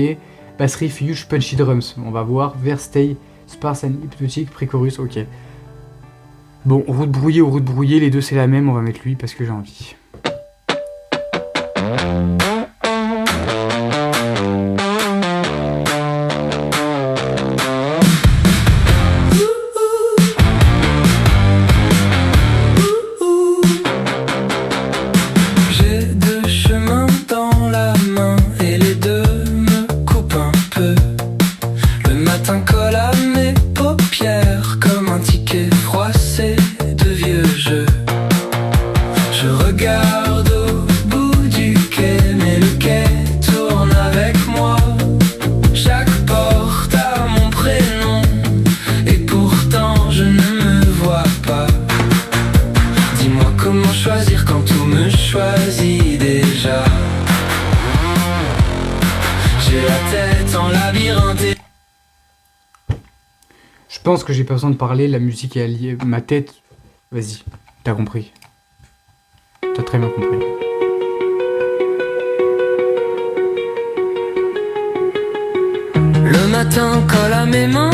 Bass Riff, Huge Punchy Drums, on va voir. Verse Stay, Sparse and Hypnotic, Pré-chorus, ok. Bon, Route Brouillée ou Route Brouillée, les deux c'est la même, on va mettre lui parce que j'ai envie. Je pense que j'ai pas besoin de parler, la musique est alliée. Ma tête, vas-y, t'as compris. T'as très bien compris. Le matin colle à mes mains,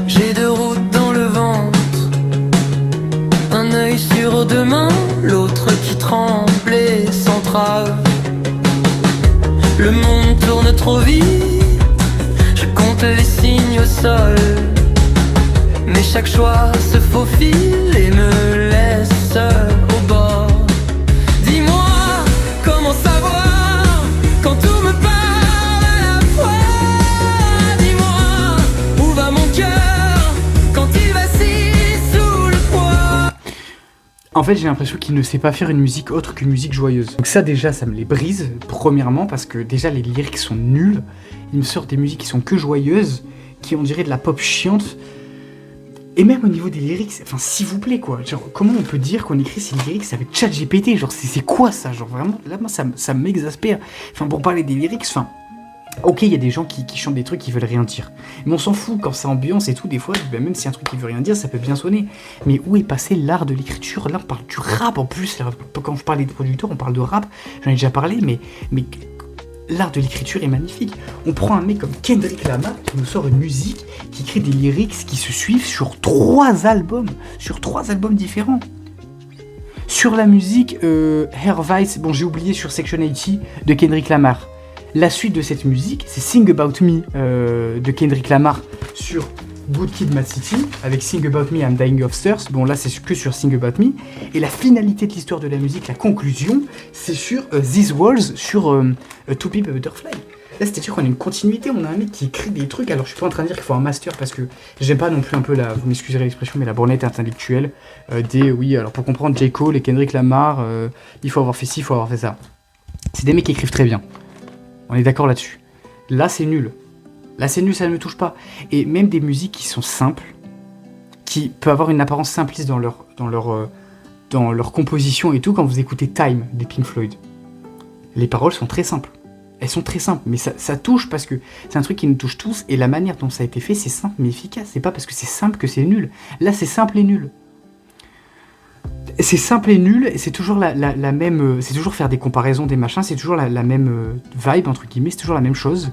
j'ai 2 routes dans le ventre. Un œil sur demain, l'autre qui tremble et s'entrave. Le monde tourne trop vite, je compte les signes au sol. Mais chaque choix se faufile et me laisse seul au bord. Dis-moi, comment savoir quand tout me parle à la fois? Dis-moi, où va mon cœur quand il vacille sous le poids? En fait, j'ai l'impression qu'il ne sait pas faire une musique autre qu'une musique joyeuse. Donc ça déjà, ça me les brise, premièrement, parce que déjà les lyrics sont nuls. Il me sort des musiques qui sont que joyeuses, qui on dirait de la pop chiante. Et même au niveau des lyrics, enfin s'il vous plaît quoi, genre comment on peut dire qu'on écrit ces lyrics avec ChatGPT, genre c'est quoi ça, genre vraiment, là moi ça m'exaspère. Enfin pour parler des lyrics, enfin, ok il y a des gens qui chantent des trucs qui veulent rien dire, mais on s'en fout quand ça ambiance et tout, des fois, bah, même si un truc qui veut rien dire, ça peut bien sonner. Mais où est passé l'art de l'écriture? Là on parle du rap en plus, là, quand je parlais de producteurs, on parle de rap, j'en ai déjà parlé, mais l'art de l'écriture est magnifique. On prend un mec comme Kendrick Lamar qui nous sort une musique, qui crée des lyrics qui se suivent sur 3 albums différents. Sur la musique Hair Vice, bon j'ai oublié sur Section 80 de Kendrick Lamar. La suite de cette musique, c'est Sing About Me de Kendrick Lamar sur Good Kid, Mad City, avec Sing About Me, I'm Dying of Thirst. Bon là c'est que sur Sing About Me. Et la finalité de l'histoire de la musique, la conclusion, c'est sur These Walls, sur To Pimp a Butterfly. Là c'est-à-dire qu'on a une continuité, on a un mec qui écrit des trucs. Alors je suis pas en train de dire qu'il faut un master parce que j'aime pas non plus un peu la, vous m'excuserez l'expression, mais la bornette intellectuelle oui, alors pour comprendre J. Cole et Kendrick Lamar, il faut avoir fait ci, il faut avoir fait ça. C'est des mecs qui écrivent très bien. On est d'accord là-dessus. Là c'est nul. Là c'est nul, ça ne me touche pas. Et même des musiques qui sont simples, qui peuvent avoir une apparence simpliste dans leur composition et tout, quand vous écoutez Time des Pink Floyd. Les paroles sont très simples. Elles sont très simples, mais ça touche parce que c'est un truc qui nous touche tous, et la manière dont ça a été fait, c'est simple mais efficace. C'est pas parce que c'est simple que c'est nul. Là c'est simple et nul. C'est simple et nul, et c'est toujours la même... c'est toujours faire des comparaisons, des machins, c'est toujours la même vibe, entre guillemets, c'est toujours la même chose.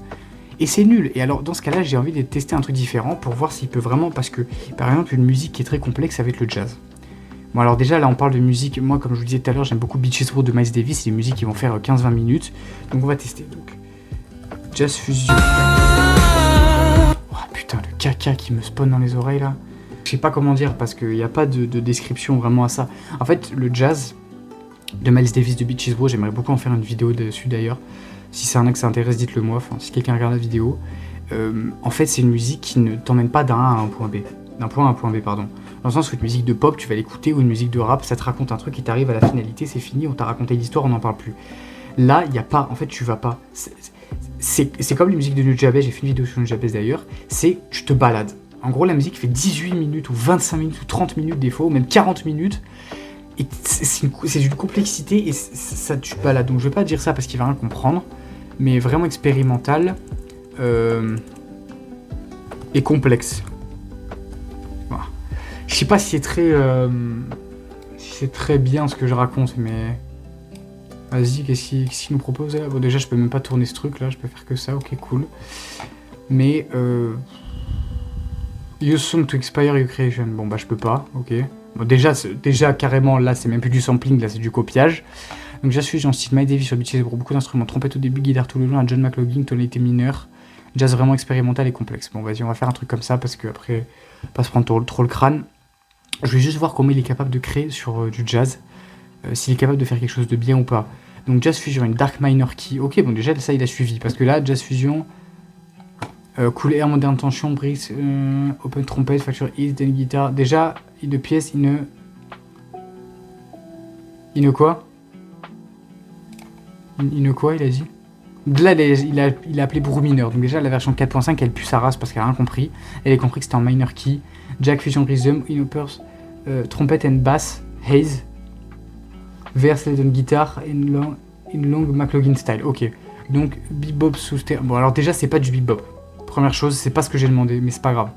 Et c'est nul. Et alors dans ce cas-là, j'ai envie de tester un truc différent pour voir s'il peut vraiment... Parce que, par exemple, une musique qui est très complexe, ça va être le jazz. Bon alors déjà, là on parle de musique... Moi, comme je vous disais tout à l'heure, j'aime beaucoup Beaches Road de Miles Davis. C'est des musiques qui vont faire 15-20 minutes. Donc on va tester. Donc, Jazz Fusion. Oh putain, le caca qui me spawn dans les oreilles, là. Je sais pas comment dire, parce qu'il n'y a pas de description vraiment à ça. En fait, le jazz de Miles Davis de Beaches Road, j'aimerais beaucoup en faire une vidéo dessus d'ailleurs. Si c'est un que ça intéresse, dites-le moi, enfin, si quelqu'un regarde la vidéo. En fait, c'est une musique qui ne t'emmène pas d'un A à un point B. D'un point A à un point B, pardon. Dans le sens où une musique de pop, tu vas l'écouter, ou une musique de rap, ça te raconte un truc et t'arrives à la finalité, c'est fini, on t'a raconté l'histoire, on n'en parle plus. Là, il n'y a pas, en fait, tu vas pas... C'est comme les musiques de Nujabes, j'ai fait une vidéo sur Nujabes d'ailleurs, c'est tu te balades. En gros, la musique fait 18 minutes, ou 25 minutes, ou 30 minutes des fois, ou même 40 minutes, et c'est d'une complexité, et ça tu te balades. Donc je vais pas dire ça parce qu'il va rien comprendre, mais vraiment expérimental et complexe. Voilà. Je sais pas si c'est très bien ce que je raconte, mais vas-y, qu'est-ce qu'il nous propose là? Bon, déjà je peux même pas tourner ce truc là, je peux faire que ça, ok cool. Mais Use Song to Expire Your Creation, bon bah je peux pas, ok. Bon, déjà carrément là c'est même plus du sampling, là c'est du copiage. Donc Jazz Fusion style Miles Davis sur utilisé pour beaucoup d'instruments, trompette au début, guitare tout le long, un John McLaughlin, tonalité mineure, jazz vraiment expérimental et complexe. Bon vas-y, on va faire un truc comme ça parce que après pas se prendre trop le crâne. Je vais juste voir comment il est capable de créer sur du jazz, s'il est capable de faire quelque chose de bien ou pas. Donc Jazz Fusion, une dark minor key, ok bon déjà ça il a suivi, parce que là Jazz Fusion, Cool Air, Modern Tension, Bricks, Open Trompette, Facture East, then Guitar, déjà une pièce, une quoi? Une quoi, il a dit? Là, il a appelé Brou mineur. Donc déjà, la version 4.5, elle pue sa race parce qu'elle a rien compris. Elle a compris que c'était en minor key. Jack Fusion Rhythm, Inopers, Trompette and Bass, Haze, Verse, Lead on Guitar, in long McLaughlin style. Ok. Donc, bebop sous stereo. Bon, alors déjà, c'est pas du bebop. Première chose, c'est pas ce que j'ai demandé, mais c'est pas grave.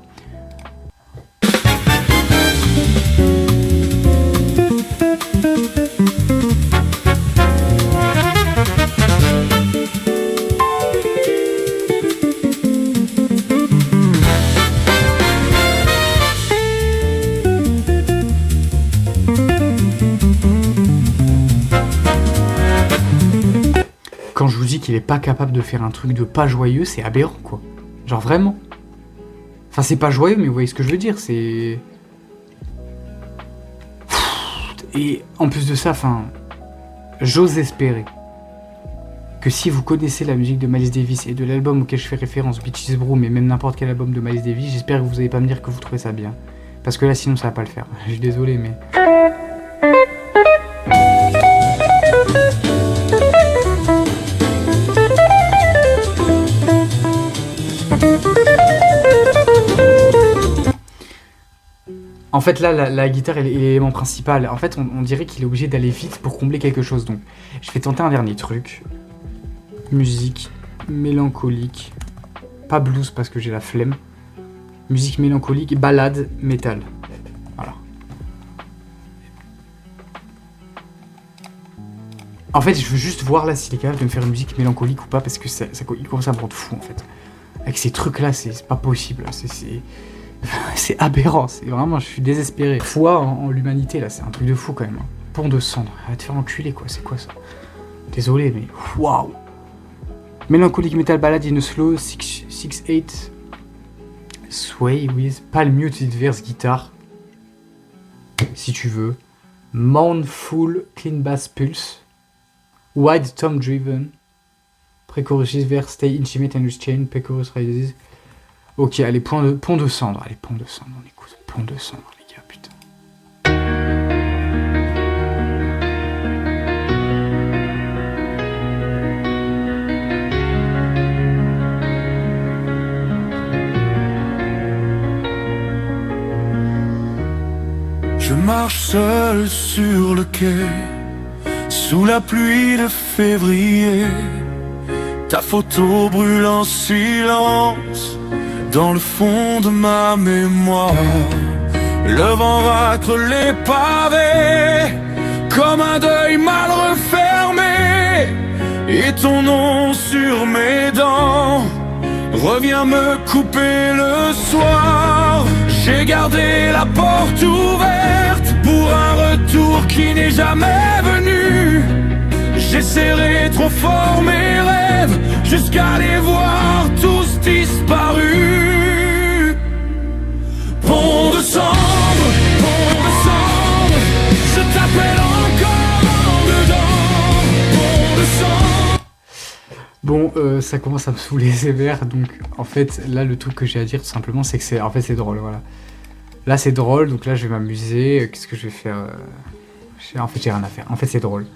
qu'il est pas capable de faire un truc de pas joyeux, c'est aberrant, quoi. Genre vraiment. Enfin, c'est pas joyeux, mais vous voyez ce que je veux dire, c'est... Et en plus de ça, enfin... J'ose espérer que si vous connaissez la musique de Miles Davis et de l'album auquel je fais référence, Bitches Brew, mais même n'importe quel album de Miles Davis, j'espère que vous allez pas me dire que vous trouvez ça bien. Parce que là, sinon, ça va pas le faire. Je suis désolé, mais... En fait, là, la guitare est l'élément principal. En fait, on dirait qu'il est obligé d'aller vite pour combler quelque chose. Donc, je vais tenter un dernier truc. Musique mélancolique. Pas blues parce que j'ai la flemme. Musique mélancolique, ballade, métal. Voilà. En fait, je veux juste voir là s'il est capable de me faire une musique mélancolique ou pas, parce que il commence à me rendre fou, en fait. Avec ces trucs-là, c'est pas possible. C'est aberrant, c'est vraiment, je suis désespéré. Foi en l'humanité, là, c'est un truc de fou quand même. Pont de cendre, va te faire enculer, quoi, c'est quoi ça? Désolé, mais waouh! Melancholic metal ballad in a slow 6/8 sway with palm muted verse guitare, si tu veux. Mournful clean bass pulse, wide tom driven, pre-chorus verse stay intimate and restrained, pre-chorus rises. Ok, allez, pont de cendre. Allez, pont de cendre, on écoute. Pont de cendre, les gars, putain. Je marche seul sur le quai, sous la pluie de février. Ta photo brûle en silence dans le fond de ma mémoire. Le vent racle les pavés comme un deuil mal refermé. Et ton nom sur mes dents revient me couper le soir. J'ai gardé la porte ouverte pour un retour qui n'est jamais venu. J'ai serré trop fort mes rêves jusqu'à les voir tous disparus. Pont de cendre, je t'appelle encore en dedans. Pont de cendre. Bon, ça commence à me saouler sévère, donc en fait, là, le truc que j'ai à dire, tout simplement, c'est que c'est drôle, voilà. Là, c'est drôle, donc là, je vais m'amuser. Qu'est-ce que je vais faire En fait, j'ai rien à faire. En fait, c'est drôle.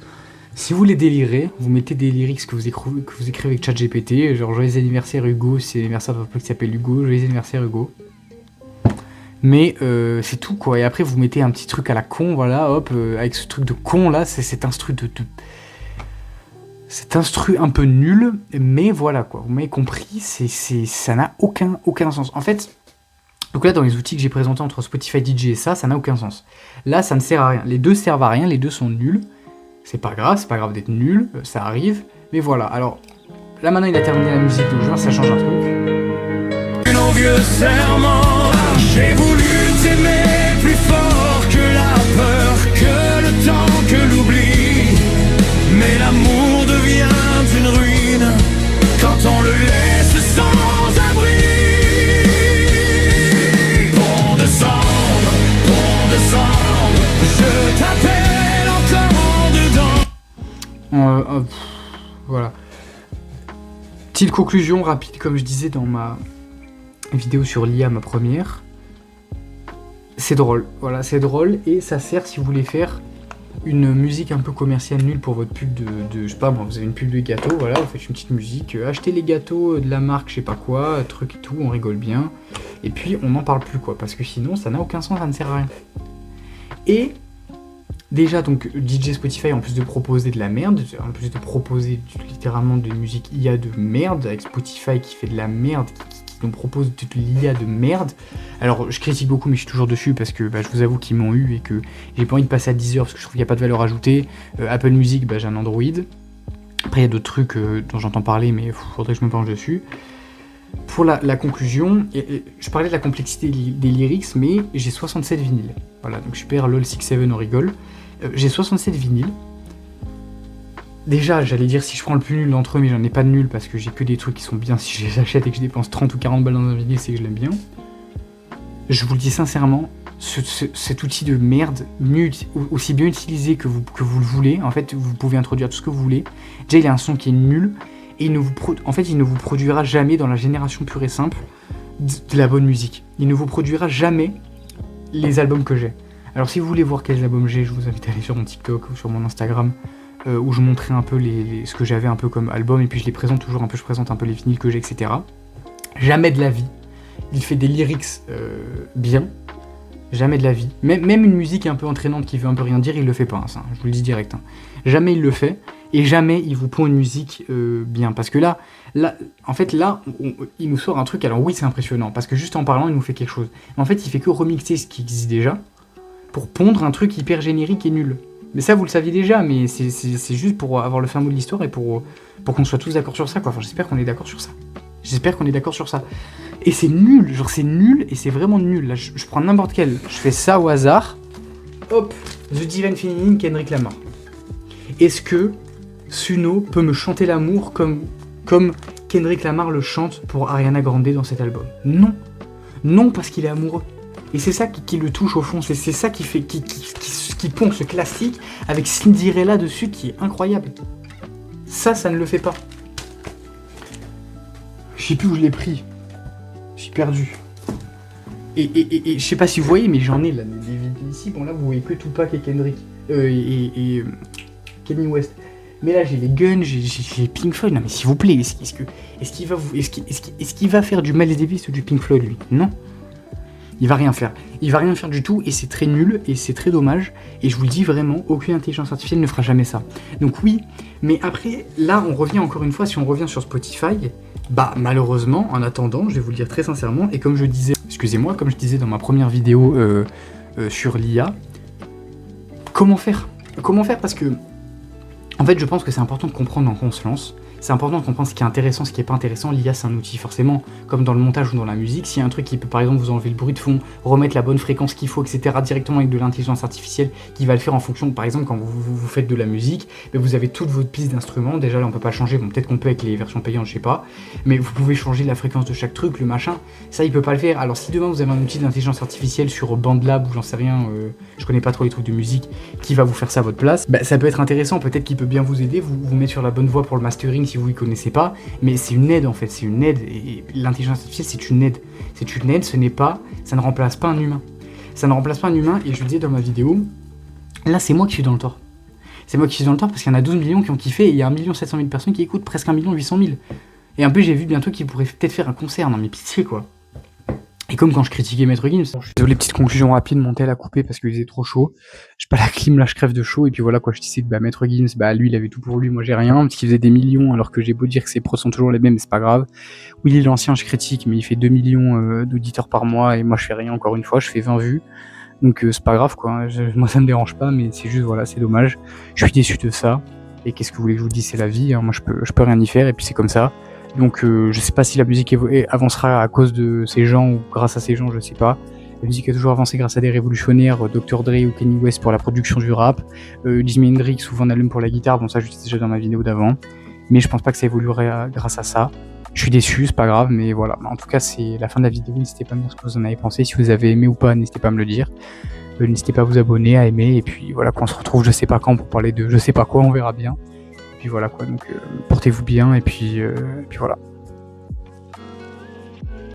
Si vous voulez délirer, vous mettez des lyrics que vous écrivez avec ChatGPT, genre joyeux anniversaire Hugo, c'est l'anniversaire d'un pote qui s'appelle Hugo, joyeux anniversaire Hugo. Mais c'est tout, quoi. Et après, vous mettez un petit truc à la con, voilà, hop, avec ce truc de con là, c'est cet instru cet instru un peu nul, mais voilà, quoi. Vous m'avez compris, ça n'a aucun sens. En fait, donc là, dans les outils que j'ai présentés entre Spotify DJ et ça n'a aucun sens. Là, ça ne sert à rien. Les deux servent à rien, les deux sont nuls. C'est pas grave d'être nul, ça arrive, mais voilà. Alors, là maintenant il a terminé la musique, donc je vois ça change un truc. Nos vieux serments, j'ai voulu t'aimer plus fort que la peur, que le temps, que l'oubli. Mais l'amour devient une ruine quand on le laisse sans abri. Pont de cendre, je t'appelle encore. Voilà. Petite conclusion rapide, comme je disais dans ma vidéo sur l'IA, ma première. C'est drôle, voilà, c'est drôle et ça sert si vous voulez faire une musique un peu commerciale nulle pour votre pub de je sais pas moi, vous avez une pub de gâteaux, voilà, vous faites une petite musique, achetez les gâteaux de la marque, je sais pas quoi, truc et tout, on rigole bien, et puis on n'en parle plus, quoi, parce que sinon ça n'a aucun sens, ça ne sert à rien. Et déjà, donc, DJ Spotify, en plus de proposer de la merde, en plus de proposer littéralement de musique IA de merde, avec Spotify qui fait de la merde, qui nous propose de l'IA de merde. Alors, je critique beaucoup, mais je suis toujours dessus parce que je vous avoue qu'ils m'ont eu et que j'ai pas envie de passer à 10 heures parce que je trouve qu'il n'y a pas de valeur ajoutée. Apple Music, j'ai un Android. Après, il y a d'autres trucs dont j'entends parler, mais il faudrait que je me penche dessus. Pour la conclusion, je parlais de la complexité des lyrics, mais j'ai 67 vinyles. Voilà, donc super lol 6-7 on rigole. J'ai 67 vinyles. Déjà, j'allais dire si je prends le plus nul d'entre eux, mais j'en ai pas de nul parce que j'ai que des trucs qui sont bien. Si je les achète et que je dépense 30 ou 40 balles dans un vinyle, c'est que je l'aime bien. Je vous le dis sincèrement, cet outil de merde, nul, aussi bien utilisé que vous le voulez, en fait, vous pouvez introduire tout ce que vous voulez. Déjà, il a un son qui est nul et il ne vous produira jamais dans la génération pure et simple de la bonne musique. Il ne vous produira jamais les albums que j'ai. Alors, si vous voulez voir quels albums j'ai, je vous invite à aller sur mon TikTok ou sur mon Instagram. Où je montrais un peu ce que j'avais un peu comme album, et puis je les présente toujours un peu, je présente un peu les vinyles que j'ai, etc. Jamais de la vie. Il fait des lyrics bien. Jamais de la vie. Même une musique un peu entraînante qui veut un peu rien dire, il le fait pas, hein, ça, je vous le dis direct. Hein. Jamais il le fait, et jamais il vous pond une musique bien. Parce que là, en fait, il nous sort un truc, alors oui, c'est impressionnant, parce que juste en parlant, il nous fait quelque chose. Mais en fait, il fait que remixer ce qui existe déjà, pour pondre un truc hyper générique et nul. Mais ça, vous le saviez déjà, mais c'est juste pour avoir le fin mot de l'histoire et pour qu'on soit tous d'accord sur ça, quoi. Enfin, j'espère qu'on est d'accord sur ça. J'espère qu'on est d'accord sur ça. Et c'est nul, genre c'est nul, et c'est vraiment nul. Là, je prends n'importe quel, je fais ça au hasard. Hop, The Divine Feminine, Kendrick Lamar. Est-ce que Suno peut me chanter l'amour comme Kendrick Lamar le chante pour Ariana Grande dans cet album? Non. Non, parce qu'il est amoureux. Et c'est ça qui le touche au fond, c'est ça qui fait qui pond ce classique avec Cinderella dessus qui est incroyable. Ça ne le fait pas. Je sais plus où je l'ai pris. Je suis perdu. Et je sais pas si vous voyez, mais j'en ai là des vinyles ici. Bon là vous voyez que Tupac et Kendrick et Kanye West. Mais là j'ai les Guns, j'ai Pink Floyd. Non mais s'il vous plaît, est-ce qu'il va faire du Miles Davis ou du Pink Floyd lui? Non. Il va rien faire. Il va rien faire du tout et c'est très nul et c'est très dommage. Et je vous le dis vraiment, aucune intelligence artificielle ne fera jamais ça. Donc oui, mais après, là on revient encore une fois, si on revient sur Spotify, bah malheureusement, en attendant, je vais vous le dire très sincèrement, et comme je disais, excusez-moi, comme je disais dans ma première vidéo sur l'IA, comment faire? Comment faire? Parce que, en fait, je pense que c'est important de comprendre dans quoi on se lance. C'est important de comprendre ce qui est intéressant, ce qui est pas intéressant. L'IA, c'est un outil, forcément, comme dans le montage ou dans la musique. S'il y a un truc qui peut, par exemple, vous enlever le bruit de fond, remettre la bonne fréquence qu'il faut, etc., directement avec de l'intelligence artificielle qui va le faire en fonction, par exemple, quand vous faites de la musique, ben vous avez toute votre piste d'instruments. Déjà, là, on peut pas changer. Bon, peut-être qu'on peut avec les versions payantes, je sais pas. Mais vous pouvez changer la fréquence de chaque truc, le machin. Ça, il peut pas le faire. Alors, si demain, vous avez un outil d'intelligence artificielle sur BandLab ou j'en sais rien, je connais pas trop les trucs de musique, qui va vous faire ça à votre place, ben, ça peut être intéressant. Peut-être qu'il peut bien vous aider, vous mettre sur la bonne voie pour le mastering si vous y connaissez pas. Mais c'est une aide en fait, c'est une aide, et l'intelligence artificielle c'est une aide, ça ne remplace pas un humain. Ça ne remplace pas un humain, et je le disais dans ma vidéo, là c'est moi qui suis dans le tort. C'est moi qui suis dans le tort parce qu'il y en a 12 millions qui ont kiffé, et il y a 1 700 000 personnes qui écoutent, presque 1 800 000. Et un peu j'ai vu bientôt qu'ils pourraient peut-être faire un concert, non mais pitié quoi. Et comme quand je critiquais Maître Gims, bon, je suis désolé, petite conclusion rapide, mon tel a coupé parce qu'il faisait trop chaud. J'ai pas la clim, là je crève de chaud, et puis voilà quoi, je disais que Maître Gims, lui il avait tout pour lui, moi j'ai rien, parce qu'il faisait des millions, alors que j'ai beau dire que ses prods sont toujours les mêmes, mais c'est pas grave. Willy l'ancien je critique, mais il fait 2 millions d'auditeurs par mois, et moi je fais rien encore une fois, je fais 20 vues. Donc c'est pas grave quoi, moi ça me dérange pas, mais c'est juste voilà, c'est dommage. Je suis déçu de ça, et qu'est-ce que vous voulez que je vous dise, c'est la vie, hein. Moi je peux rien y faire, et puis c'est comme ça. Donc je sais pas si la musique avancera à cause de ces gens ou grâce à ces gens, je sais pas. La musique a toujours avancé grâce à des révolutionnaires, Dr. Dre ou Kanye West pour la production du rap, Jimi Hendrix ou Van Halen pour la guitare, bon ça je disais déjà dans ma vidéo d'avant. Mais je pense pas que ça évoluerait grâce à ça. Je suis déçu, c'est pas grave, mais voilà. En tout cas c'est la fin de la vidéo, n'hésitez pas à me dire ce que vous en avez pensé, si vous avez aimé ou pas, n'hésitez pas à me le dire. N'hésitez pas à vous abonner, à aimer, et puis voilà, qu'on se retrouve je sais pas quand pour parler de je sais pas quoi, on verra bien. Puis voilà quoi, donc portez-vous bien et puis voilà.